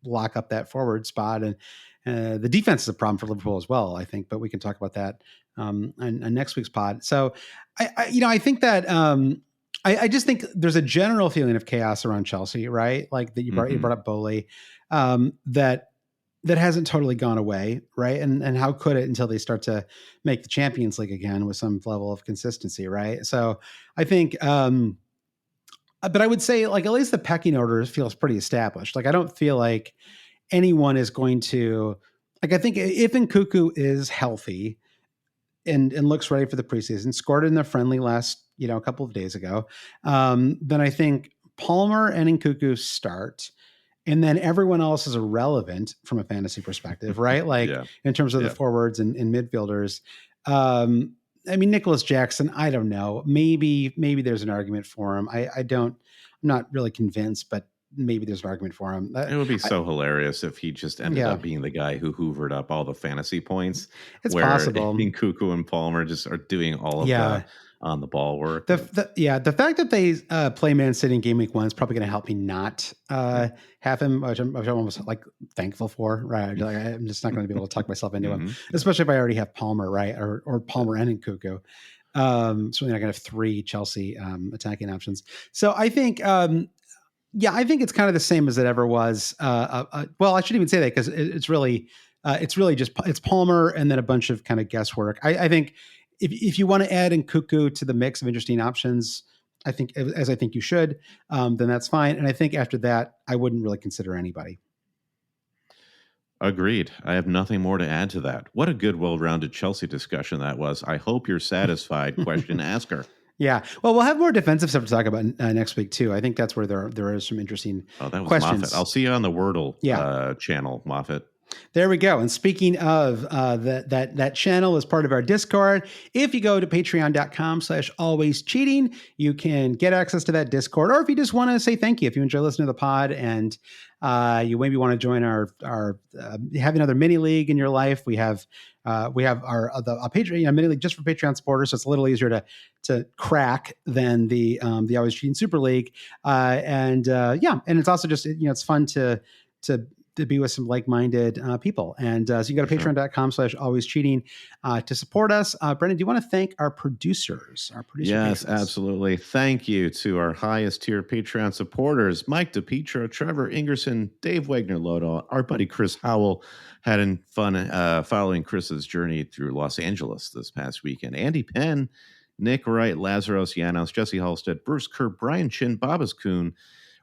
lock up that forward spot. And the defense is a problem for Liverpool as well, I think. But we can talk about that on next week's pod. So I think that. I just think there's a general feeling of chaos around Chelsea, right? Like that you brought up Boehly, that hasn't totally gone away, right? And how could it until they start to make the Champions League again with some level of consistency, right? So I think but I would say like at least the pecking order feels pretty established. Like I don't feel like anyone is going to like. I think if Nkuku is healthy and looks ready for the preseason, scored in the friendly last a couple of days ago, then I think Palmer and Nkuku start. And then everyone else is irrelevant from a fantasy perspective, right? Like in terms of the forwards and midfielders. I mean, Nicholas Jackson, I don't know. Maybe there's an argument for him. I'm not really convinced, but maybe there's an argument for him. It would be so hilarious if he just ended up being the guy who hoovered up all the fantasy points. It's possible. Nkuku and Palmer just are doing all of that on the ball work. The fact that they play Man City in game week 1 is probably going to help me not have him, which I'm almost like thankful for, right? Like, I'm just not going to be able to talk myself into him, especially if I already have Palmer, right? Or Palmer and Nkuku. Certainly not going to have 3 Chelsea attacking options. So I think, I think it's kind of the same as it ever was. Well, I shouldn't even say that because it's really just it's Palmer and then a bunch of kind of guesswork. I think if you want to add Nkuku to the mix of interesting options, I think you should, then that's fine. And I think after that, I wouldn't really consider anybody. Agreed. I have nothing more to add to that. What a good, well-rounded Chelsea discussion that was. I hope you're satisfied. Question asker. Yeah. Well, we'll have more defensive stuff to talk about next week too. I think that's where there is some interesting questions. Moffat. I'll see you on the Wordle channel, Moffat. There we go. And speaking of that channel is part of our Discord. If you go to patreon.com/alwayscheating, you can get access to that Discord. Or if you just want to say thank you, if you enjoy listening to the pod and you maybe want to join our have another mini league in your life, we have our Patreon mini league just for Patreon supporters, so it's a little easier to crack than the Always Cheating Super League. And it's also just it's fun to be with some like-minded people. And so you can go to patreon.com/alwayscheating to support us. Brendan, do you want to thank our producers? Yes, absolutely. Thank you to our highest tier Patreon supporters, Mike DePietro, Trevor Ingerson, Dave Wagner-Lodahl, our buddy Chris Howell, had fun following Chris's journey through Los Angeles this past weekend. Andy Penn, Nick Wright, Lazarus Janos, Jesse Halstead, Bruce Kerr, Brian Chin, Babas Kuhn,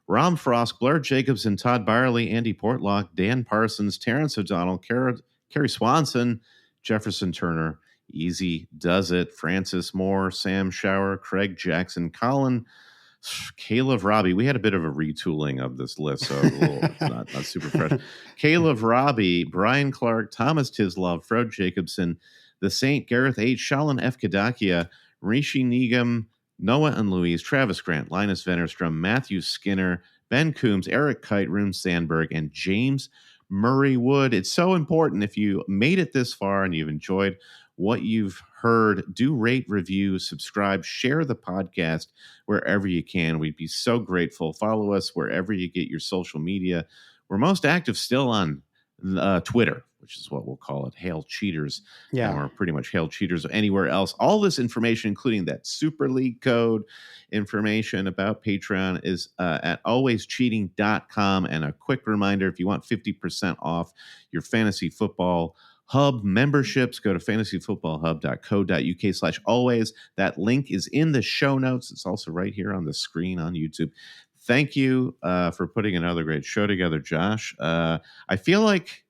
Rom Frost, Blair Jacobson, Todd Byerly, Andy Portlock, Dan Parsons, Terrence O'Donnell, Kerry Swanson, Jefferson Turner, Easy Does It, Francis Moore, Sam Shower, Craig Jackson, Colin, Caleb Robbie. We had a bit of a retooling of this list, so it's not super fresh. Caleb Robbie, Brian Clark, Thomas Tislov, Fred Jacobson, The Saint, Gareth H., Shalin F. Kadakia, Rishi Negam, Noah and Louise, Travis Grant, Linus Vennerstrom, Matthew Skinner, Ben Coombs, Eric Kite, Rune Sandberg, and James Murray Wood. It's so important if you made it this far and you've enjoyed what you've heard, do rate, review, subscribe, share the podcast wherever you can. We'd be so grateful. Follow us wherever you get your social media. We're most active still on Twitter, which is what we'll call it, Hail Cheaters. Yeah. And we're pretty much Hail Cheaters anywhere else. All this information, including that Super League code information about Patreon, is at alwayscheating.com. And a quick reminder, if you want 50% off your fantasy football hub memberships, go to fantasyfootballhub.co.uk/always. That link is in the show notes. It's also right here on the screen on YouTube. Thank you for putting another great show together, Josh. I feel like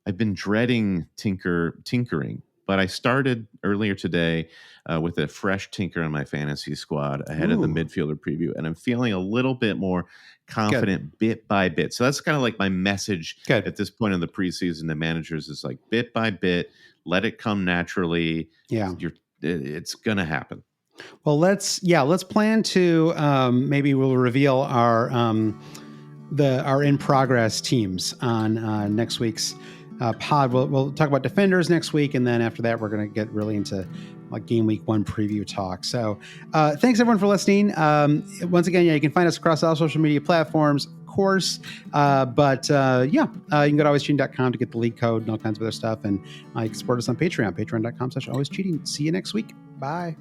I've been dreading tinkering, but I started earlier today with a fresh tinker on my fantasy squad ahead of the midfielder preview, and I'm feeling a little bit more confident bit by bit. So that's kind of like my message at this point in the preseason to managers is like bit by bit, let it come naturally. Yeah, it's going to happen. Well, let's plan to maybe we'll reveal our in progress teams on next week's pod. We'll talk about defenders next week, and then after that, we're going to get really into like game week 1 preview talk. So thanks everyone for listening. Once again, you can find us across all social media platforms, of course. You can go to alwayscheating.com to get the league code and all kinds of other stuff. And you can support us on Patreon, patreon.com/alwayscheating. See you next week. Bye.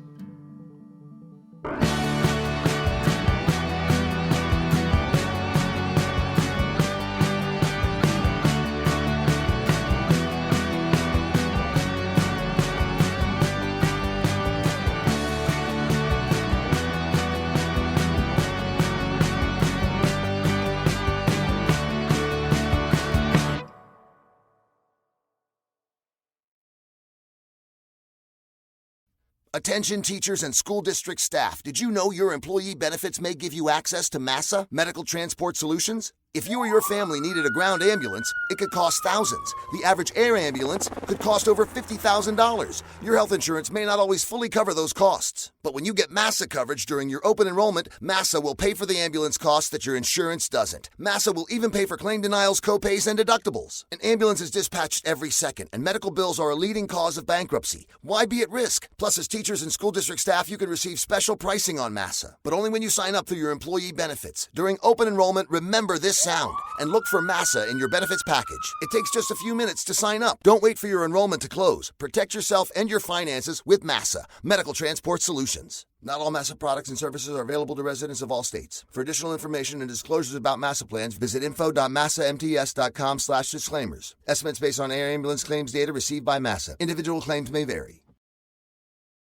Attention teachers and school district staff, did you know your employee benefits may give you access to MASA, Medical Transport Solutions? If you or your family needed a ground ambulance, it could cost thousands. The average air ambulance could cost over $50,000. Your health insurance may not always fully cover those costs. But when you get MASA coverage during your open enrollment, MASA will pay for the ambulance costs that your insurance doesn't. MASA will even pay for claim denials, copays, and deductibles. An ambulance is dispatched every second, and medical bills are a leading cause of bankruptcy. Why be at risk? Plus, as teachers and school district staff, you can receive special pricing on MASA, but only when you sign up through your employee benefits. During open enrollment, remember this sound and look for MASA in your benefits package. It takes just a few minutes to sign up. Don't wait for your enrollment to close. Protect yourself and your finances with MASA, Medical Transport Solutions. Not all MASA products and services are available to residents of all states. For additional information and disclosures about MASA plans, visit info.masamts.com/disclaimers. Estimates based on air ambulance claims data received by MASA. Individual claims may vary.